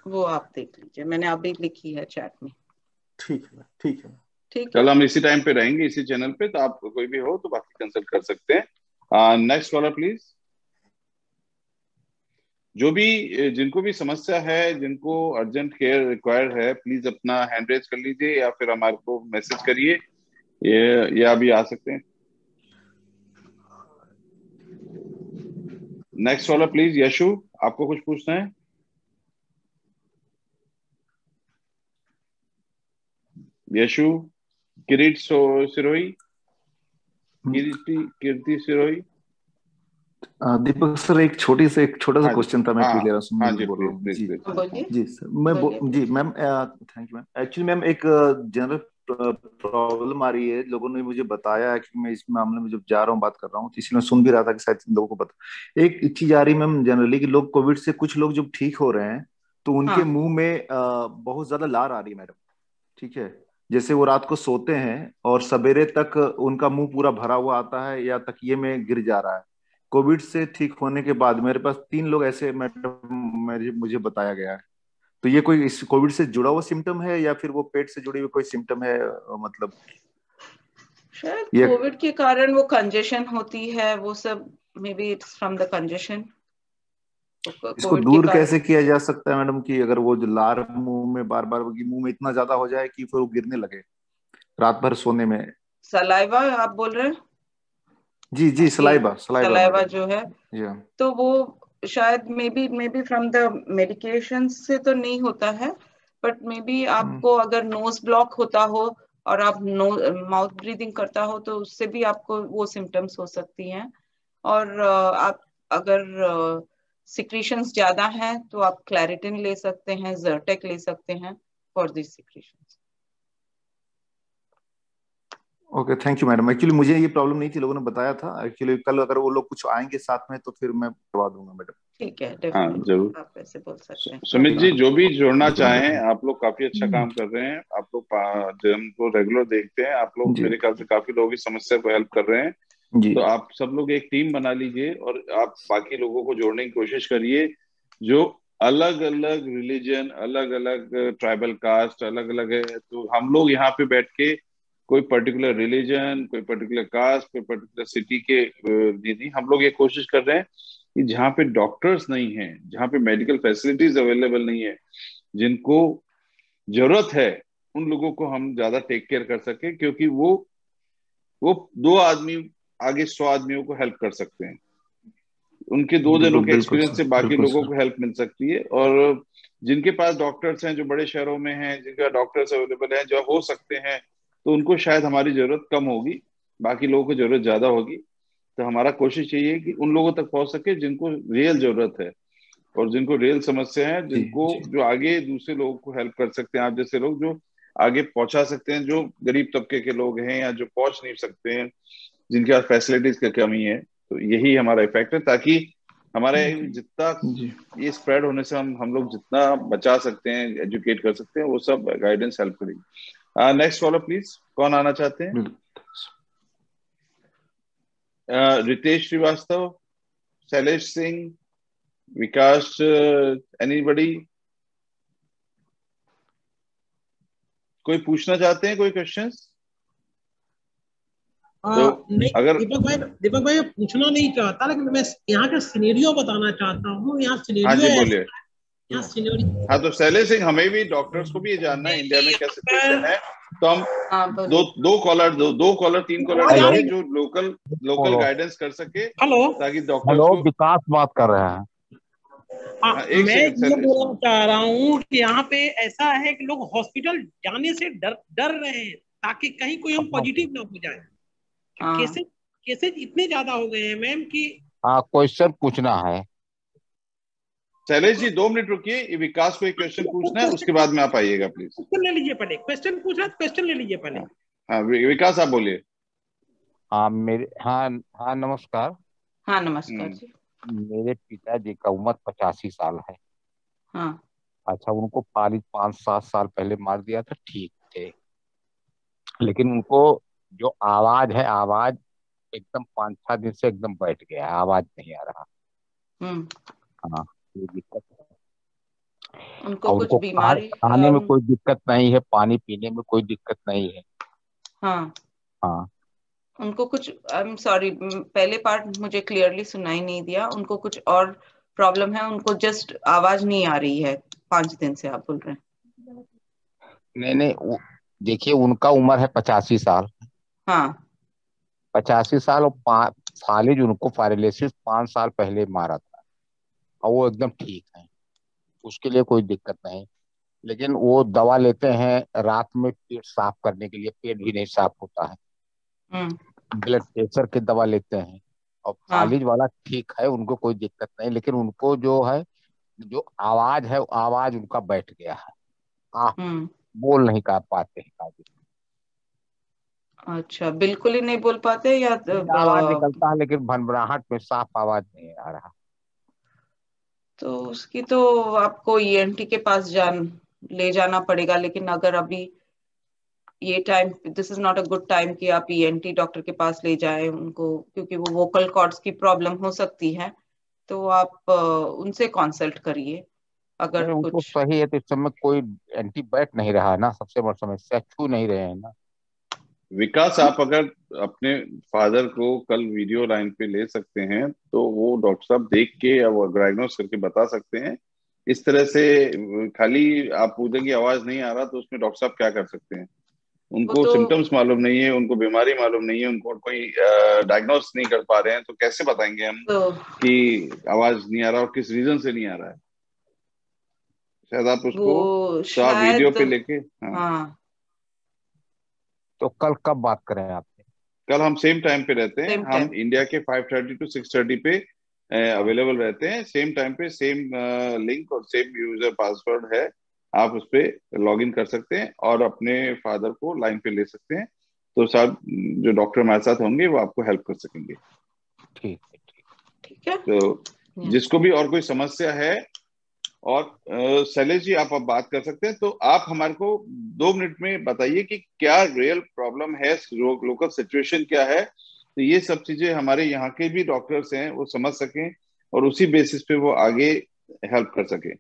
वो आप देख लीजिए। मैंने अभी लिखी है चैट में। ठीक है। कल हम इसी टाइम पे रहेंगे, इसी चैनल पे, तो आप कोई भी हो तो बाकी कंसल्ट कर सकते हैं। Next caller please. जिनको भी समस्या है, जिनको अर्जेंट केयर रिक्वायर्ड है, प्लीज अपना हैंड रेज कर लीजिए या फिर हमारे को मैसेज करिए, ये अभी आ सकते हैं। नेक्स्ट वाला प्लीज। यशु, आपको कुछ पूछना है? यशु, किरीट सिरोही, कीर्ति सिरोही। दीपक सर, एक छोटा सा क्वेश्चन था, मैं पूछ ले रहा हूँ। हाँ जी, बोल रहा हूँ जी सर, जी ma'am, thank you ma'am. Actually ma'am एक जनरल प्रॉब्लम आ रही है, लोगों ने मुझे बताया है कि मैं इस मामले में जब जा रहा हूँ, बात कर रहा हूँ, तो इसलिए मैं सुन भी रहा था कि शायद लोगों को पता। एक चीज आ रही है मैम जनरली कि लोग कोविड से, कुछ लोग जब ठीक हो रहे हैं तो उनके मुंह में बहुत ज्यादा लार आ रही है मैडम, ठीक है? जैसे वो रात को सोते हैं और सवेरे तक उनका मुंह पूरा भरा हुआ आता है या तकिए में गिर जा रहा है। कोविड से ठीक होने के बाद मेरे पास 3 लोग ऐसे मैडम मुझे बताया गया है। तो ये कोई इस कोविड से जुड़ा हुआ सिम्टम है या फिर वो पेट से जुड़ी हुई कोई सिम्टम है? मतलब शायद कोविड के कारण वो कंजेशन होती है, वो सब, may be it's from the congestion. इसको दूर कैसे किया जा सकता है मैडम, कि अगर वो जो लार मुंह में बार बार मुंह में इतना ज्यादा हो जाए कि फिर वो गिरने लगे रात भर सोने में? सलाइवा आप बोल रहे हैं? जी सलाइवा जो है, तो वो शायद may be from the medication से तो नहीं होता है, बट मे बी आपको अगर नोज ब्लॉक होता हो और आप माउथ ब्रीदिंग करता हो तो उससे भी आपको वो सिम्टम्स हो सकती हैं। और आप अगर सिक्रीशंस ज्यादा हैं तो आप क्लैरिटिन ले सकते हैं, ज़र्टेक ले सकते हैं for this secretions. Okay, thank you madam. Actually मुझे ये प्रॉब्लम नहीं थी, लोगों ने बताया था। एक्चुअली कल अगर वो लोग कुछ आएंगे साथ में तो फिर मैं करवा दूंगा मैडम। ठीक है, हाँ जरूर, आप ऐसे बोल सकते हैं। सुमित जी, जो भी जोड़ना चाहें, आप लोग काफी अच्छा काम कर रहे हैं। आप लोग हमको रेगुलर देखते हैं, आप लोग मेरे ख्याल से काफी लोगों की समस्या को हेल्प कर रहे हैं। तो आप सब लोग एक टीम बना लीजिए और आप बाकी लोगों को जोड़ने की कोशिश करिए, जो अलग अलग रिलीजन, अलग अलग ट्राइबल कास्ट अलग अलग है। तो हम लोग यहाँ पे बैठ के कोई पर्टिकुलर रिलीजन, कोई पर्टिकुलर कास्ट, कोई पर्टिकुलर सिटी के नहीं, हम लोग ये कोशिश कर रहे हैं कि जहाँ पे डॉक्टर्स नहीं है, जहाँ पे मेडिकल फैसिलिटीज अवेलेबल नहीं है, जिनको जरूरत है, उन लोगों को हम ज्यादा टेक केयर कर सके, क्योंकि वो 2 आदमी आगे 100 आदमियों को हेल्प कर सकते हैं। उनके 2 दिनों के एक्सपीरियंस से बाकी लोगों को हेल्प मिल सकती है। और जिनके पास डॉक्टर्स हैं, जो बड़े शहरों में हैं, जिनका डॉक्टर्स अवेलेबल हैं, जो हो सकते हैं, तो उनको शायद हमारी जरूरत कम होगी, बाकी लोगों को जरूरत ज्यादा होगी। तो हमारा कोशिश यही है कि उन लोगों तक पहुंच सके जिनको रियल जरूरत है और जिनको रियल समस्या है, जिनको जो आगे दूसरे लोगों को हेल्प कर सकते हैं। आप जैसे लोग जो आगे पहुंचा सकते हैं, जो गरीब तबके के लोग हैं या जो पहुंच नहीं सकते हैं, जिनके पास फैसिलिटीज की कमी है। तो यही हमारा इफेक्ट है, ताकि हमारे जितना ये स्प्रेड होने से हम लोग जितना बचा सकते हैं, एजुकेट कर सकते हैं, वो सब गाइडेंस हेल्प करेगी। नेक्स्ट फॉलो प्लीज, कौन आना चाहते हैं? रितेश श्रीवास्तव, शैलेश सिंह, विकास, एनीबडी? कोई पूछना चाहते हैं, कोई क्वेश्चंस? तो अगर दीपक भाई पूछना नहीं चाहता, लेकिन मैं यहाँ का सिनेरियो बताना चाहता हूँ। यहाँ सिनेरियो, हाँ जी बोलिए। यहाँ सिनेरियो, हाँ तो शैलेश सिंह, हमें भी डॉक्टर्स को भी ये जानना है इंडिया में क्या सिचुएशन है, तो हम दो कॉलर 3 कॉलर जो लोकल गाइडेंस कर सके। हेलो, ताकि डॉक्टर्स हेलो, विकास बात कर रहे हैं। मैं ये बोलना चाह रहा हूँ कि यहाँ पे ऐसा है कि लोग हॉस्पिटल जाने से डर रहे हैं, ताकि कहीं कोई हम पॉजिटिव ना हो जाए। केसेज इतने ज्यादा हो गए हैं मैम कि हाँ, क्वेश्चन पूछना है। शैलेश जी 2 मिनट रुकिए, विकास को एक क्वेश्चन पूछना है, उसके बाद में आप आइएगा प्लीज। क्वेश्चन ले लीजिए पहले, क्वेश्चन पूछना, क्वेश्चन ले लीजिए पहले। हाँ विकास, आप बोलिए। हाँ नमस्कार। हाँ नमस्कार जी। मेरे पिताजी का उम्र 85 साल है। हाँ। अच्छा, उनको पाली 5-7 साल पहले मार दिया था, ठीक थे, लेकिन उनको जो आवाज है, आवाज एकदम 5-6 दिन से एकदम बैठ गया है, आवाज नहीं आ रहा। हाँ, ये दिक्कत है। उनको कुछ बीमारी, खाने में कोई दिक्कत नहीं है, पानी पीने में कोई दिक्कत नहीं है। हाँ हाँ, उनको कुछ, आई एम सॉरी, पहले पार्ट मुझे क्लियरली सुनाई नहीं दिया। उनको कुछ और प्रॉब्लम है, उनको जस्ट आवाज नहीं आ रही है 5 दिन से, आप बोल रहे हैं? नहीं, देखिए उनका उम्र है 85 साल। हाँ 85 साल और फालिज उनको पैरालिसिस 5 साल पहले मारा था और वो एकदम ठीक है, उसके लिए कोई दिक्कत नहीं। लेकिन वो दवा लेते हैं रात में पेट साफ करने के लिए, पेट भी नहीं साफ होता है। ब्लड प्रेशर की दवा लेते हैं और फालिज वाला ठीक है, उनको कोई दिक्कत नहीं। लेकिन उनको जो है, जो आवाज है, आवाज उनका बैठ गया है, बोल नहीं कर पाते हैं। अच्छा, बिल्कुल ही नहीं बोल पाते या आवाज निकलता है लेकिन भनभनाहट में साफ आवाज नहीं आ रहा। तो उसकी तो आपको ईएनटी के पास ले जाना पड़ेगा। लेकिन अगर अभी ये time, this is not a good time कि आप ईएनटी डॉक्टर के पास ले जाएं उनको, क्योंकि वो वोकल कॉर्ड्स की प्रॉब्लम हो सकती है। तो आप उनसे कंसल्ट करिए अगर उनको कुछ सही है। तो इस समय कोई एंटी बैठ नहीं रहा है ना, सबसे बड़ी समस्या, छू नहीं रहे हैं ना। विकास, आप अगर अपने फादर को कल वीडियो लाइन पे ले सकते हैं तो वो डॉक्टर साहब देख के या वो डायग्नोस करके बता सकते हैं। इस तरह से खाली आप पूछें कि आवाज नहीं आ रहा तो उसमें डॉक्टर साहब क्या कर सकते हैं? उनको सिम्टम्स मालूम नहीं है, उनको बीमारी मालूम नहीं है, उनको कोई डायग्नोस नहीं कर पा रहे हैं, तो कैसे बताएंगे हम कि आवाज नहीं आ रहा और किस रीजन से नहीं आ रहा है? शायद आप उसको आप वीडियो पे लेके। हाँ। तो कल कब बात करें आपसे? कल हम सेम टाइम पे रहते हैं, हम इंडिया के 5:30 to 6:30 पे अवेलेबल रहते हैं। सेम टाइम पे सेम लिंक और सेम यूजर पासवर्ड है, आप उस पर लॉग इन कर सकते हैं और अपने फादर को लाइन पे ले सकते हैं। तो साहब जो डॉक्टर हमारे साथ होंगे वो आपको हेल्प कर सकेंगे। ठीक है, ठीक है। तो जिसको भी और कोई समस्या है, और शैलेश जी आप अब बात कर सकते हैं। तो आप हमारे को 2 मिनट में बताइए कि क्या रियल प्रॉब्लम है, लोकल सिचुएशन क्या है, तो ये सब चीजें हमारे यहाँ के भी डॉक्टर्स हैं वो समझ सकें और उसी बेसिस पे वो आगे हेल्प कर सकें।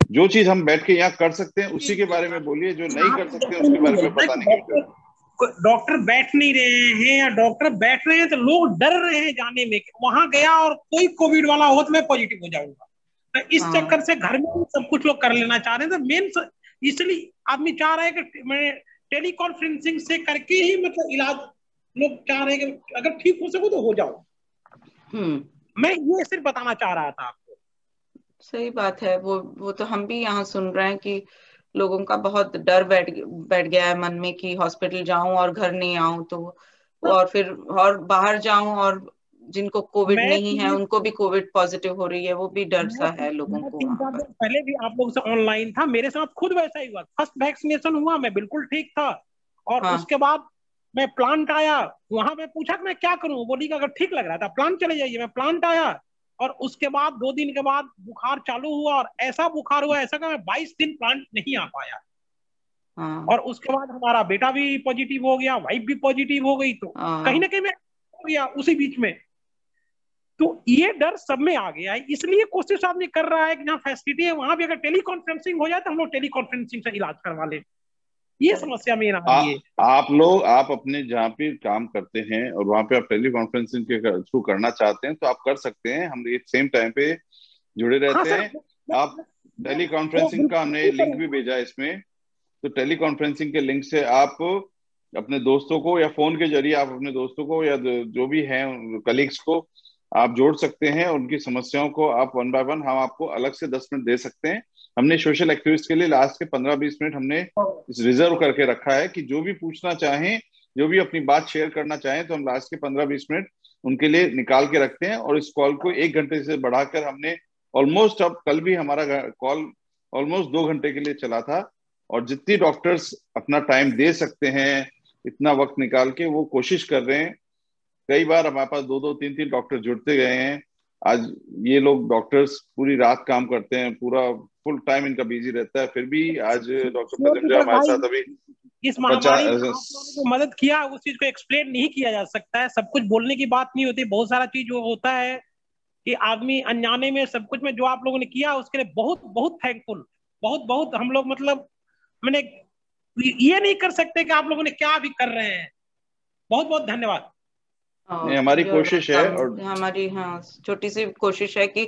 जो चीज हम बैठ के यहाँ कर सकते हैं उसी के बारे में बोलिए, जो नहीं कर सकते उसके बारे में बताने की जरूरत। डॉक्टर बैठ नहीं रहे हैं या डॉक्टर बैठ रहे हैं तो लोग डर रहे हैं जाने में, वहां गया और कोई कोविड वाला हो तो मैं पॉजिटिव हो जाऊंगा। तो इस चक्कर से घर में सब कुछ लोग कर लेना चाह रहे हैं। तो मेन इसलिए आदमी चाह रहा है कि मैं टेली कॉन्फ्रेंसिंग से करके ही मतलब इलाज, लोग चाह रहे हैं कि अगर ठीक हो सको तो हो जाओ। मैं ये सिर्फ बताना चाह रहा था आपको। सही बात है। वो तो हम भी यहाँ सुन रहे हैं कि लोगों का बहुत डर बैठ गया है मन में कि हॉस्पिटल जाऊं और घर नहीं आऊं, तो और फिर और बाहर जाऊं और जिनको कोविड नहीं है उनको भी कोविड पॉजिटिव हो रही है, वो भी डर सा है लोगों को। 3-4 दिन पहले भी आप लोगों से ऑनलाइन था, मेरे साथ खुद वैसा ही हुआ। फर्स्ट वैक्सीनेशन हुआ, मैं बिल्कुल ठीक था और उसके बाद मैं प्लांट आया, वहां पे पूछा कि मैं क्या करूं, बोली कि अगर ठीक लग रहा था प्लांट चले जाइए। मैं प्लांट आया और उसके बाद 2 दिन के बाद बुखार चालू हुआ और ऐसा बुखार हुआ ऐसा कि मैं 22 दिन प्लांट नहीं आ पाया। और उसके बाद हमारा बेटा भी पॉजिटिव हो गया, वाइफ भी पॉजिटिव हो गई, तो कहीं ना कहीं मैं हो गया उसी बीच में। तो ये डर सब में आ गया है, इसलिए कोशिश आदमी कर रहा है कि जहाँ फैसिलिटी है वहां भी अगर टेली कॉन्फ्रेंसिंग हो जाए तो हम लोग टेली कॉन्फ्रेंसिंग से इलाज करवा ले। ये समस्या मेन आ रही है। आप अपने जहाँ पे काम करते हैं और वहां पे आप टेली कॉन्फ्रेंसिंग के थ्रू करना चाहते हैं तो आप कर सकते हैं, हम एक सेम टाइम पे जुड़े रहते हैं। आप टेली कॉन्फ्रेंसिंग का हमने लिंक भी भेजा इसमें, तो टेली कॉन्फ्रेंसिंग के लिंक से आप अपने दोस्तों को या फोन के जरिए आप अपने दोस्तों को या जो भी हैं कलीग्स को आप जोड़ सकते हैं। उनकी समस्याओं को आप 1 by 1 हम आपको अलग से 10 मिनट दे सकते हैं। हमने सोशल एक्टिविस्ट के लिए लास्ट के 15-20 मिनट हमने रिजर्व करके रखा है कि जो भी पूछना चाहें, जो भी अपनी बात शेयर करना चाहें, तो हम लास्ट के 15-20 मिनट उनके लिए निकाल के रखते हैं। और इस कॉल को 1 घंटे से बढ़ाकर हमने ऑलमोस्ट, अब कल भी हमारा कॉल ऑलमोस्ट 2 घंटे के लिए चला था। और जितनी डॉक्टर्स अपना टाइम दे सकते हैं इतना वक्त निकाल के वो कोशिश कर रहे हैं। कई बार हमारे पास 2-2, 3-3 डॉक्टर जुड़ते गए हैं। आज ये लोग डॉक्टर्स पूरी रात काम करते हैं, पूरा फुल टाइम इनका बिजी रहता है, फिर भी आज डॉक्टर प्रजंजा हमारे साथ अभी इस महामारी में जो मदद किया उस चीज को एक्सप्लेन नहीं किया जा सकता है। सब कुछ बोलने की बात नहीं होती, बहुत सारा चीज जो होता है कि आदमी अनजाने में सब कुछ में जो आप लोगों ने किया उसके लिए बहुत बहुत थैंकफुल, बहुत बहुत हम लोग मतलब मैंने ये नहीं कर सकते कि आप लोगों ने क्या भी कर रहे हैं। बहुत बहुत धन्यवाद। हमारी कोशिश है और हमारी छोटी सी कोशिश है कि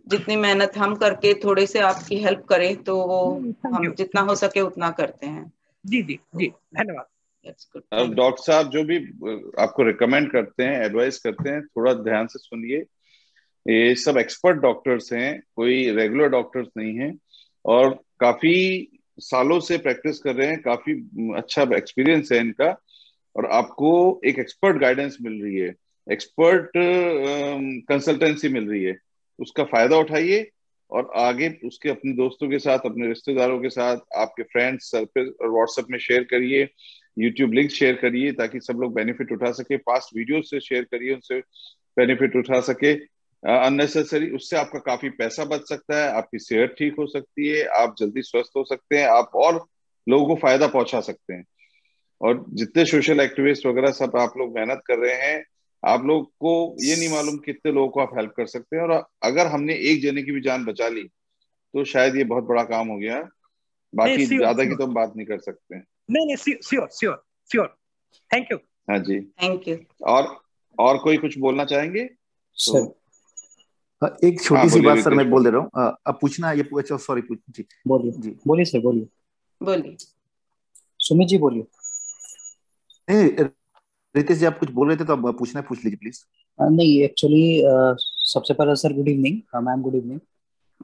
जितनी मेहनत हम करके थोड़े से आपकी हेल्प करें तो वो हम जितना हो सके उतना करते हैं। जी जी जी, धन्यवाद। अब डॉक्टर साहब जो भी आपको रिकमेंड करते हैं, एडवाइस करते हैं, थोड़ा ध्यान से सुनिए। ये सब एक्सपर्ट डॉक्टर्स हैं, कोई रेगुलर डॉक्टर्स नहीं हैं, और काफी सालों से प्रैक्टिस कर रहे हैं, काफी अच्छा एक्सपीरियंस है इनका, और आपको एक एक्सपर्ट गाइडेंस मिल रही है, एक्सपर्ट कंसल्टेंसी मिल रही है। उसका फायदा उठाइए और आगे उसके अपने दोस्तों के साथ, अपने रिश्तेदारों के साथ, आपके फ्रेंड्स और व्हाट्सएप में शेयर करिए, यूट्यूब लिंक शेयर करिए ताकि सब लोग बेनिफिट उठा सके, पास्ट वीडियो से शेयर करिए, उनसे बेनिफिट उठा सके। अननेसेसरी उससे आपका काफी पैसा बच सकता है, आपकी सेहत ठीक हो सकती है, आप जल्दी स्वस्थ हो सकते हैं, आप और लोगों को फायदा पहुंचा सकते हैं। और जितने सोशल एक्टिविस्ट वगैरह सब आप लोग मेहनत कर रहे हैं, आप लोग को ये नहीं मालूम कितने लोगों को आप हेल्प कर सकते हैं। और अगर हमने एक जने की भी जान बचा ली तो शायद ये बहुत बड़ा काम हो गया। बाकी ज्यादा की तो हम बात नहीं कर सकते हैं। नहीं, श्योर। Thank you. हाँ जी, थैंक यू। और कोई कुछ बोलना चाहेंगे? सर एक छोटी सी बात सर मैं बोल दे रहा हूँ, अब पूछना ये पूछो, सॉरी जी बोलिए सर, बोलिए सुमित जी, बोलिए। रितेश जी आप कुछ बोल रहे थे तो अब पूछना पूछ लीजिए प्लीज। नहीं एक्चुअली सबसे पहले sir good evening ma'am, good evening.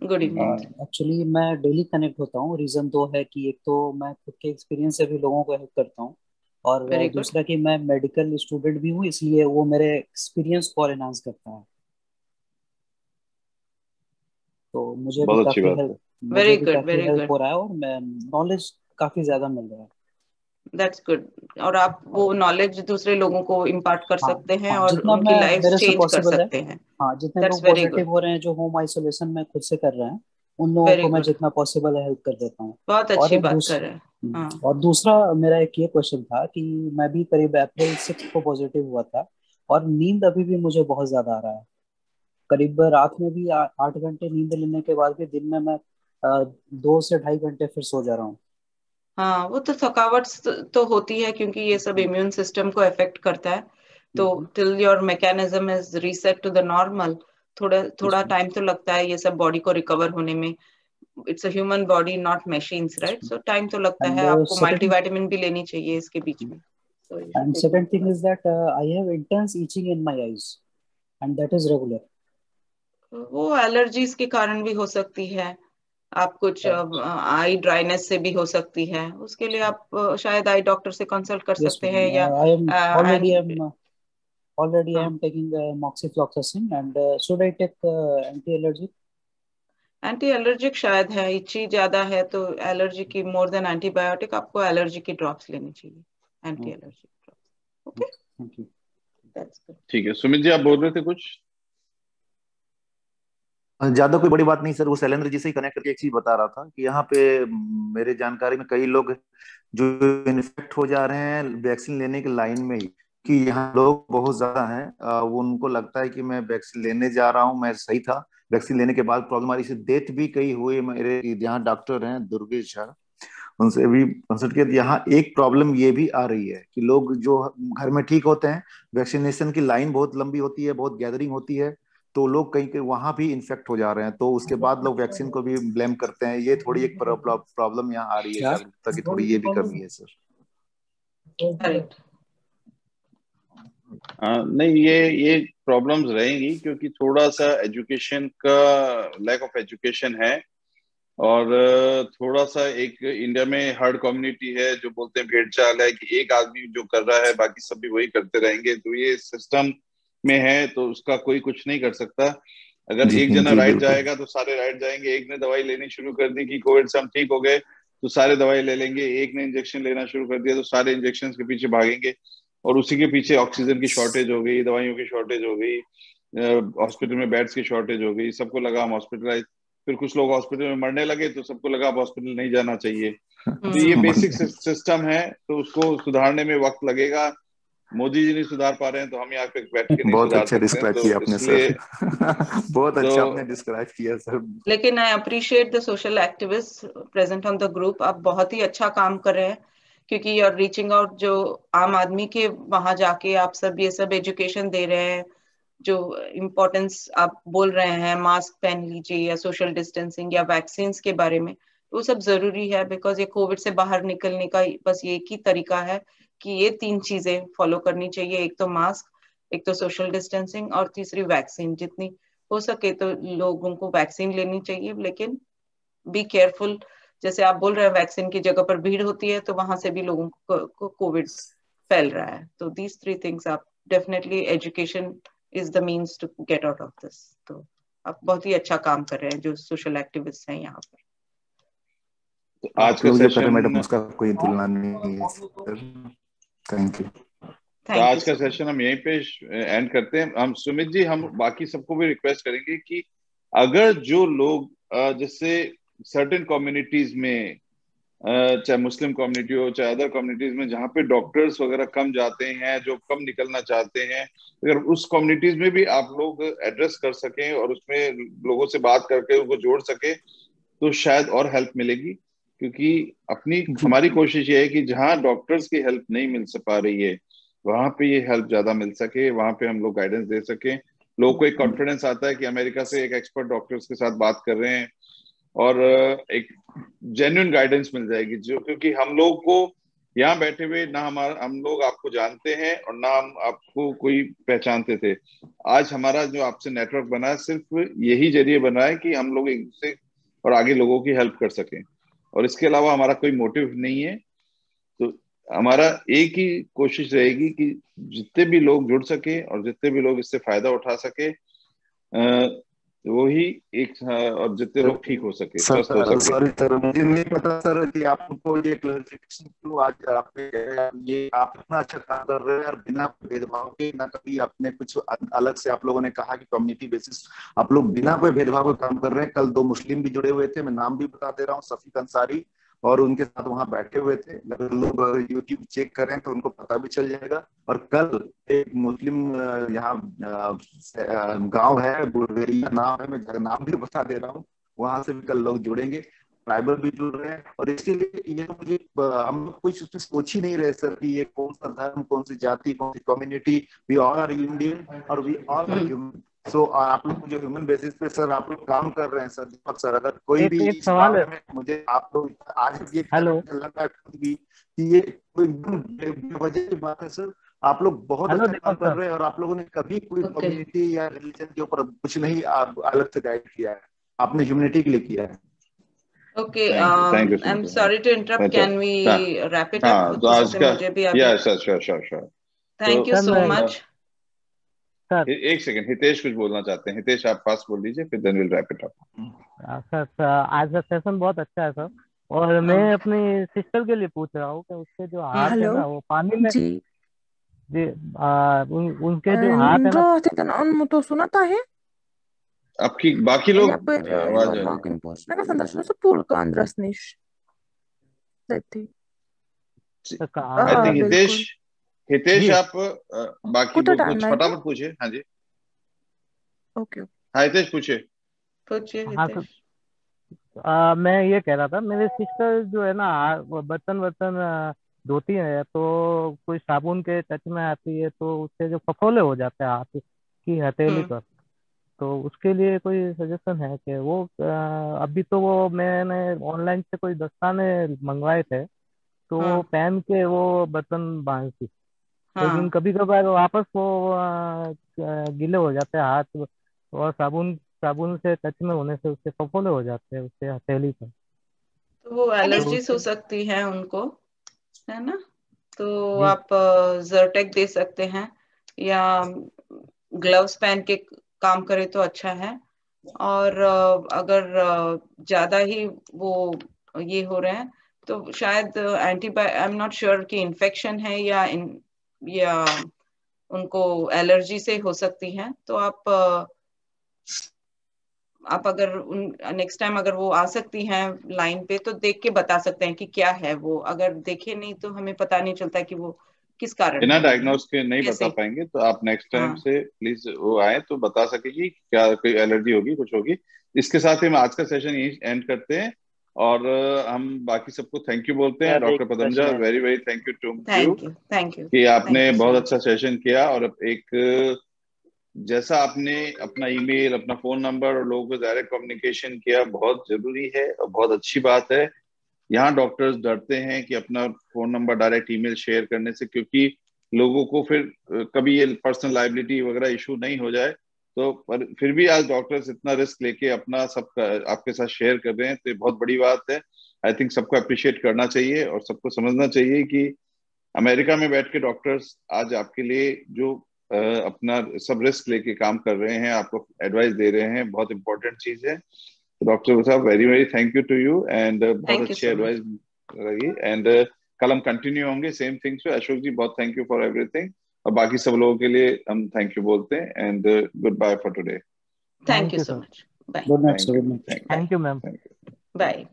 Good evening. Actually मैं डेली कनेक्ट होता हूँ, रीजन दो है कि एक तो मैं खुद के एक्सपीरियंस से भी लोगों को हेल्प करता हूँ, और दूसरा कि मैं मेडिकल स्टूडेंट भी हूँ, इसलिए वो मेरे एक्सपीरियंस को एनहांस करता है, तो मुझे भी काफी हेल्प हो रहा है, और मैं नॉलेज काफी ज्यादा मिल रहा है। That's good। और आप वो नॉलेज दूसरे लोगों को इम्पार्ट कर सकते हैं और उनकी लाइफ चेंज कर सकते हैं। हाँ, जितने लोग पॉजिटिव हो रहे हैं जो होम आइसोलेशन में खुद से कर रहे हैं, उन लोगों को मैं जितना पॉसिबल है हेल्प कर देता हूँ। बहुत अच्छी बात कर रहे हैं। हाँ। और दूसरा मेरा एक ये क्वेश्चन था कि मैं भी करीब अप्रैल 6 को पॉजिटिव हुआ था, और नींद अभी भी मुझे बहुत ज्यादा आ रहा है। करीब रात में भी 8 घंटे नींद लेने के बाद भी दिन में मैं 2 से 2.5 घंटे फिर सो जा रहा हूँ। हाँ, वो तो थकावट तो होती है क्योंकि ये सब इम्यून सिस्टम को अफेक्ट करता है, तो till your mechanism is reset to the normal, थोड़ा टाइम तो लगता है ये सब बॉडी को रिकवर होने में। It's a human body not machines, right? So time तो लगता है। आपको मल्टीविटामिन भी लेनी चाहिए इसके बीच में। And second thing is that I have intense itching in my eyes and that is regular. वो एलर्जीज के कारण भी हो सकती है, आप कुछ आई ड्राइनेस से भी हो सकती है, उसके लिए आप शायद आई डॉक्टर से कंसल्ट कर सकते हैं। या already I am taking moxifloxacin and should I take anti-allergic? Anti-allergic शायद है, इची ज्यादा है तो एलर्जी की मोर देन एंटीबायोटिक आपको एलर्जी की ड्रॉप्स लेनी चाहिए, anti-allergic drops. Okay, thank you. That's good. ठीक है, सुमित जी आप बोल रहे थे कुछ? ज्यादा कोई बड़ी बात नहीं सर, वो शैलेंद्र जी से ही कनेक्ट करके एक चीज बता रहा था कि यहाँ पे मेरे जानकारी में कई लोग जो इन्फेक्ट हो जा रहे हैं वैक्सीन लेने की लाइन में ही, कि यहाँ लोग बहुत ज्यादा हैं, वो उनको लगता है कि मैं वैक्सीन लेने जा रहा हूँ, मैं सही था, वैक्सीन लेने के बाद प्रॉब्लम आ रही है। डेथ भी कई हुए, मेरे यहाँ डॉक्टर हैं दुर्गेश झा, उनसे भी कंसल्ट किया। यहाँ एक प्रॉब्लम ये भी आ रही है कि लोग जो घर में ठीक होते हैं, वैक्सीनेशन की लाइन बहुत लंबी होती है, बहुत गैदरिंग होती है, तो लोग कहीं वहां भी इन्फेक्ट हो जा रहे हैं, तो उसके बाद लोग वैक्सीन को भी ब्लेम करते हैं। ये थोड़ी एक प्रॉब्लम यहाँ आ रही है, जागरूकता की थोड़ी ये भी कमी है सर। नहीं, ये प्रॉब्लम्स रहेंगी क्योंकि थोड़ा सा एजुकेशन का लैक ऑफ एजुकेशन है, और थोड़ा सा एक इंडिया में हर्ड कम्युनिटी है जो बोलते हैं भेड़ चाल है कि एक आदमी जो कर रहा है बाकी सब भी वही करते रहेंगे, तो ये सिस्टम में है तो उसका कोई कुछ नहीं कर सकता। अगर एक जना राइट जाएगा तो सारे राइट जाएंगे। एक ने दवाई लेनी शुरू कर दी कि कोविड से हम ठीक हो गए तो सारे दवाई ले लेंगे, एक ने इंजेक्शन लेना शुरू कर दिया तो सारे इंजेक्शन के पीछे भागेंगे, और उसी के पीछे ऑक्सीजन की शॉर्टेज हो गई, दवाइयों की शॉर्टेज हो गई, हॉस्पिटल में बेड्स की शॉर्टेज हो गई, सबको लगा हम हॉस्पिटलाइज, फिर कुछ लोग हॉस्पिटल में मरने लगे तो सबको लगा अब हॉस्पिटल नहीं जाना चाहिए। तो ये बेसिक सिस्टम है, तो उसको सुधारने में वक्त लगेगा। मोदी जी नहीं सुधार पा रहे हैं तो हम यहाँ पे बैठ के नहीं बहुत अच्छा डिस्क्राइब किया आपने सर। बहुत अच्छा आपने डिस्क्राइब किया सर। लेकिन I appreciate the social activist present on the group, आप बहुत ही अच्छा काम कर रहे हैं क्योंकि यू आर रीचिंग आउट, जो आम आदमी के वहां जाके आप सब ये सब एजुकेशन दे रहे हैं, जो इम्पोर्टेंस आप बोल रहे हैं, मास्क पहन लीजिए या सोशल डिस्टेंसिंग या वैक्सीन के बारे में, वो सब जरूरी है बिकॉज ये कोविड से बाहर निकलने का बस एक ही तरीका है कि ये 3 चीजें फॉलो करनी चाहिए, एक तो मास्क, एक तो सोशल डिस्टेंसिंग और तीसरी वैक्सीन। जितनी हो सके तो लोगों को वैक्सीन लेनी चाहिए, लेकिन बी केयरफुल। जैसे आप बोल रहे हैं वैक्सीन की जगह पर भीड़ होती है तो वहां से भी लोगों को कोविड फैल रहा है। तो दीज 3 थिंग्स आप definitely, education is the means to get out of this. तो आप बहुत ही अच्छा काम कर रहे हैं जो सोशल एक्टिविस्ट हैं यहाँ पर। तो आज का सेशन मैडम उसका कोई तुलना नहीं है सर। Thank you. तो आज का सेशन हम यहीं पे एंड करते हैं। हम सुमित जी, हम बाकी सबको भी रिक्वेस्ट करेंगे कि अगर जो लोग जैसे सर्टेन कम्युनिटीज में, चाहे मुस्लिम कम्युनिटी हो चाहे अदर कम्युनिटीज में, जहाँ पे डॉक्टर्स वगैरह कम जाते हैं, जो कम निकलना चाहते हैं, अगर उस कम्युनिटीज में भी आप लोग एड्रेस कर सकें और उसमें लोगों से बात करके उनको जोड़ सके तो शायद और हेल्प मिलेगी। क्योंकि हमारी कोशिश ये है कि जहाँ डॉक्टर्स की हेल्प नहीं मिल पा रही है वहां पे ये हेल्प ज्यादा मिल सके, वहां पे हम लोग गाइडेंस दे सके। लोगों को एक कॉन्फिडेंस आता है कि अमेरिका से एक एक्सपर्ट डॉक्टर्स के साथ बात कर रहे हैं और एक जेन्युइन गाइडेंस मिल जाएगी। जो क्योंकि हम लोग को यहाँ बैठे हुए ना हम लोग आपको जानते हैं और ना हम आपको कोई पहचानते थे। आज हमारा जो आपसे नेटवर्क बना है सिर्फ यही जरिए बना है कि हम लोग एक दूसरे और आगे लोगों की हेल्प कर सकें, और इसके अलावा हमारा कोई मोटिव नहीं है। तो हमारा एक ही कोशिश रहेगी कि जितने भी लोग जुड़ सके और जितने भी लोग इससे फायदा उठा सके, वो ही एक, और जितने लोग ठीक हो सके, स्वस्थ हो सके। सॉरी सर, मुझे नहीं पता सर कि आपको ये क्लैरिफिकेशन क्यों आज आपने ये आप इतना अच्छा काम कर रहे हैं और बिना भेदभाव के, ना कभी आपने कुछ अलग से, आप लोगों ने कहा कि कम्युनिटी बेसिस आप लोग बिना कोई भेदभाव के काम कर रहे हैं। कल 2 मुस्लिम भी जुड़े हुए थे, मैं नाम भी बता दे रहा हूँ, सफीक अंसारी, और उनके साथ वहां बैठे हुए थे। अगर लोग यूट्यूब चेक करें तो उनको पता भी चल जाएगा। और कल एक मुस्लिम यहाँ गांव है, बुलवेरिया नाम है, मैं नाम भी बता दे रहा हूँ, वहां से भी कल लोग जुड़ेंगे, ट्राइबल भी जुड़ रहे हैं। और इसके लिए ये तो मुझे हम लोग कुछ उसमें सोच ही नहीं रहे सर कि ये कौन सा धर्म, कौन सी जाति, कौन सी community, we all are Indian और we all are human. So आप लोग जो ह्यूमन बेसिस पे सर आप लोग काम कर रहे हैं सर। दीपक सर, अगर कोई भी इस बारे में मुझे आप लोग आज ये लगा कि ये कोई बेवजह की बात है सर। आप लोग बहुत अच्छा काम कर रहे हैं और आप लोगों ने कभी कोई कम्युनिटी या रिलीजन के ऊपर कुछ नहीं अलग से गाइड किया है, आपने ह्यूमनिटी के लिए किया है। Okay, I'm sorry to interrupt. Can we wrap it up? तो आज का, sure. Thank you so much. एक सेकंड, हितेश कुछ बोलना चाहते हैं। हितेश आप फास्ट बोल लीजिए, फिर then will wrap it up. Sir आज का सेशन बहुत अच्छा है सर, और मैं अपनी सिस्टर के लिए पूछ रहा हूँ कि उसके जो हाथ है ना वो पानी में जी उनके जो हाथ है ना तो सुनाता है आपकी, बाकी लोग आवाज Andras nici. हितेश आप बाकी लोग कुछ फटाफट पूछिए। हाँ जी, ओके। हाँ हितेश पूछिए। मैं ये कह रहा था, मेरे सिस्टर जो है ना बर्तन धोती है तो कोई साबुन के टच में आती है तो उससे जो फफोले हो जाते हैं हाथ की हथेली पर, तो उसके लिए कोई सजेशन है कि वो अभी तो वो मैंने ऑनलाइन से कोई दस्ताने मंगवाए थे तो वो पहन के वो बर्तन बांधती, लेकिन कभी कभार वापस वो गीले हो जाते हैं हाथ, और साबुन से टच में होने से उससे फफोले हो जाते हैं उससे हथेली पर। तो वो एलर्जीज हो सकती है उनको, है ना। तो आप जर्टेक दे सकते हैं या ग्लव्स पहन के काम करे तो अच्छा है। और अगर ज्यादा ही वो ये हो रहे हैं तो शायद आई एम नॉट श्योर कि इन्फेक्शन है या उनको एलर्जी से हो सकती है। तो आप अगर नेक्स्ट टाइम अगर वो आ सकती हैं लाइन पे तो देख के बता सकते हैं कि क्या है वो। अगर देखे नहीं तो हमें पता नहीं चलता कि वो किस कारण बिना डायग्नोस के नहीं बता पाएंगे। तो आप नेक्स्ट टाइम से प्लीज वो आए तो बता सकेगी क्या कोई एलर्जी होगी, कुछ होगी। इसके साथ ही हम आज का सेशन यही एंड करते हैं और हम बाकी सबको थैंक यू बोलते हैं। Doctor Padmaja, very very thank you to you कि आपने बहुत अच्छा सेशन किया। और एक जैसा आपने अपना ईमेल, अपना फोन नंबर और लोगों को डायरेक्ट कम्युनिकेशन किया, बहुत जरूरी है और बहुत अच्छी बात है। यहाँ डॉक्टर्स डरते हैं कि अपना phone number direct email share करने से, क्योंकि लोगों को फिर कभी ये पर्सनल लाइबिलिटी वगैरह इशू नहीं हो जाए। तो पर फिर भी आज डॉक्टर्स इतना रिस्क लेके अपना सब आपके साथ शेयर कर रहे हैं, तो ये बहुत बड़ी बात है। आई थिंक सबको अप्रिशिएट करना चाहिए और सबको समझना चाहिए कि अमेरिका में बैठ के डॉक्टर्स आज आपके लिए जो अपना सब रिस्क लेके काम कर रहे हैं, आपको एडवाइस दे रहे हैं, बहुत इंपॉर्टेंट चीज है। तो डॉक्टर साहब very very thank you to you and बहुत अच्छी एडवाइस रही। एंड कल हम कंटिन्यू होंगे सेम थिंग्स पे। अशोक जी बहुत थैंक यू फॉर एवरीथिंग, और बाकी सब लोगों के लिए हम थैंक यू बोलते हैं। And good bye for today. Thank you so much. Bye. Good night. Thank you ma'am. Bye.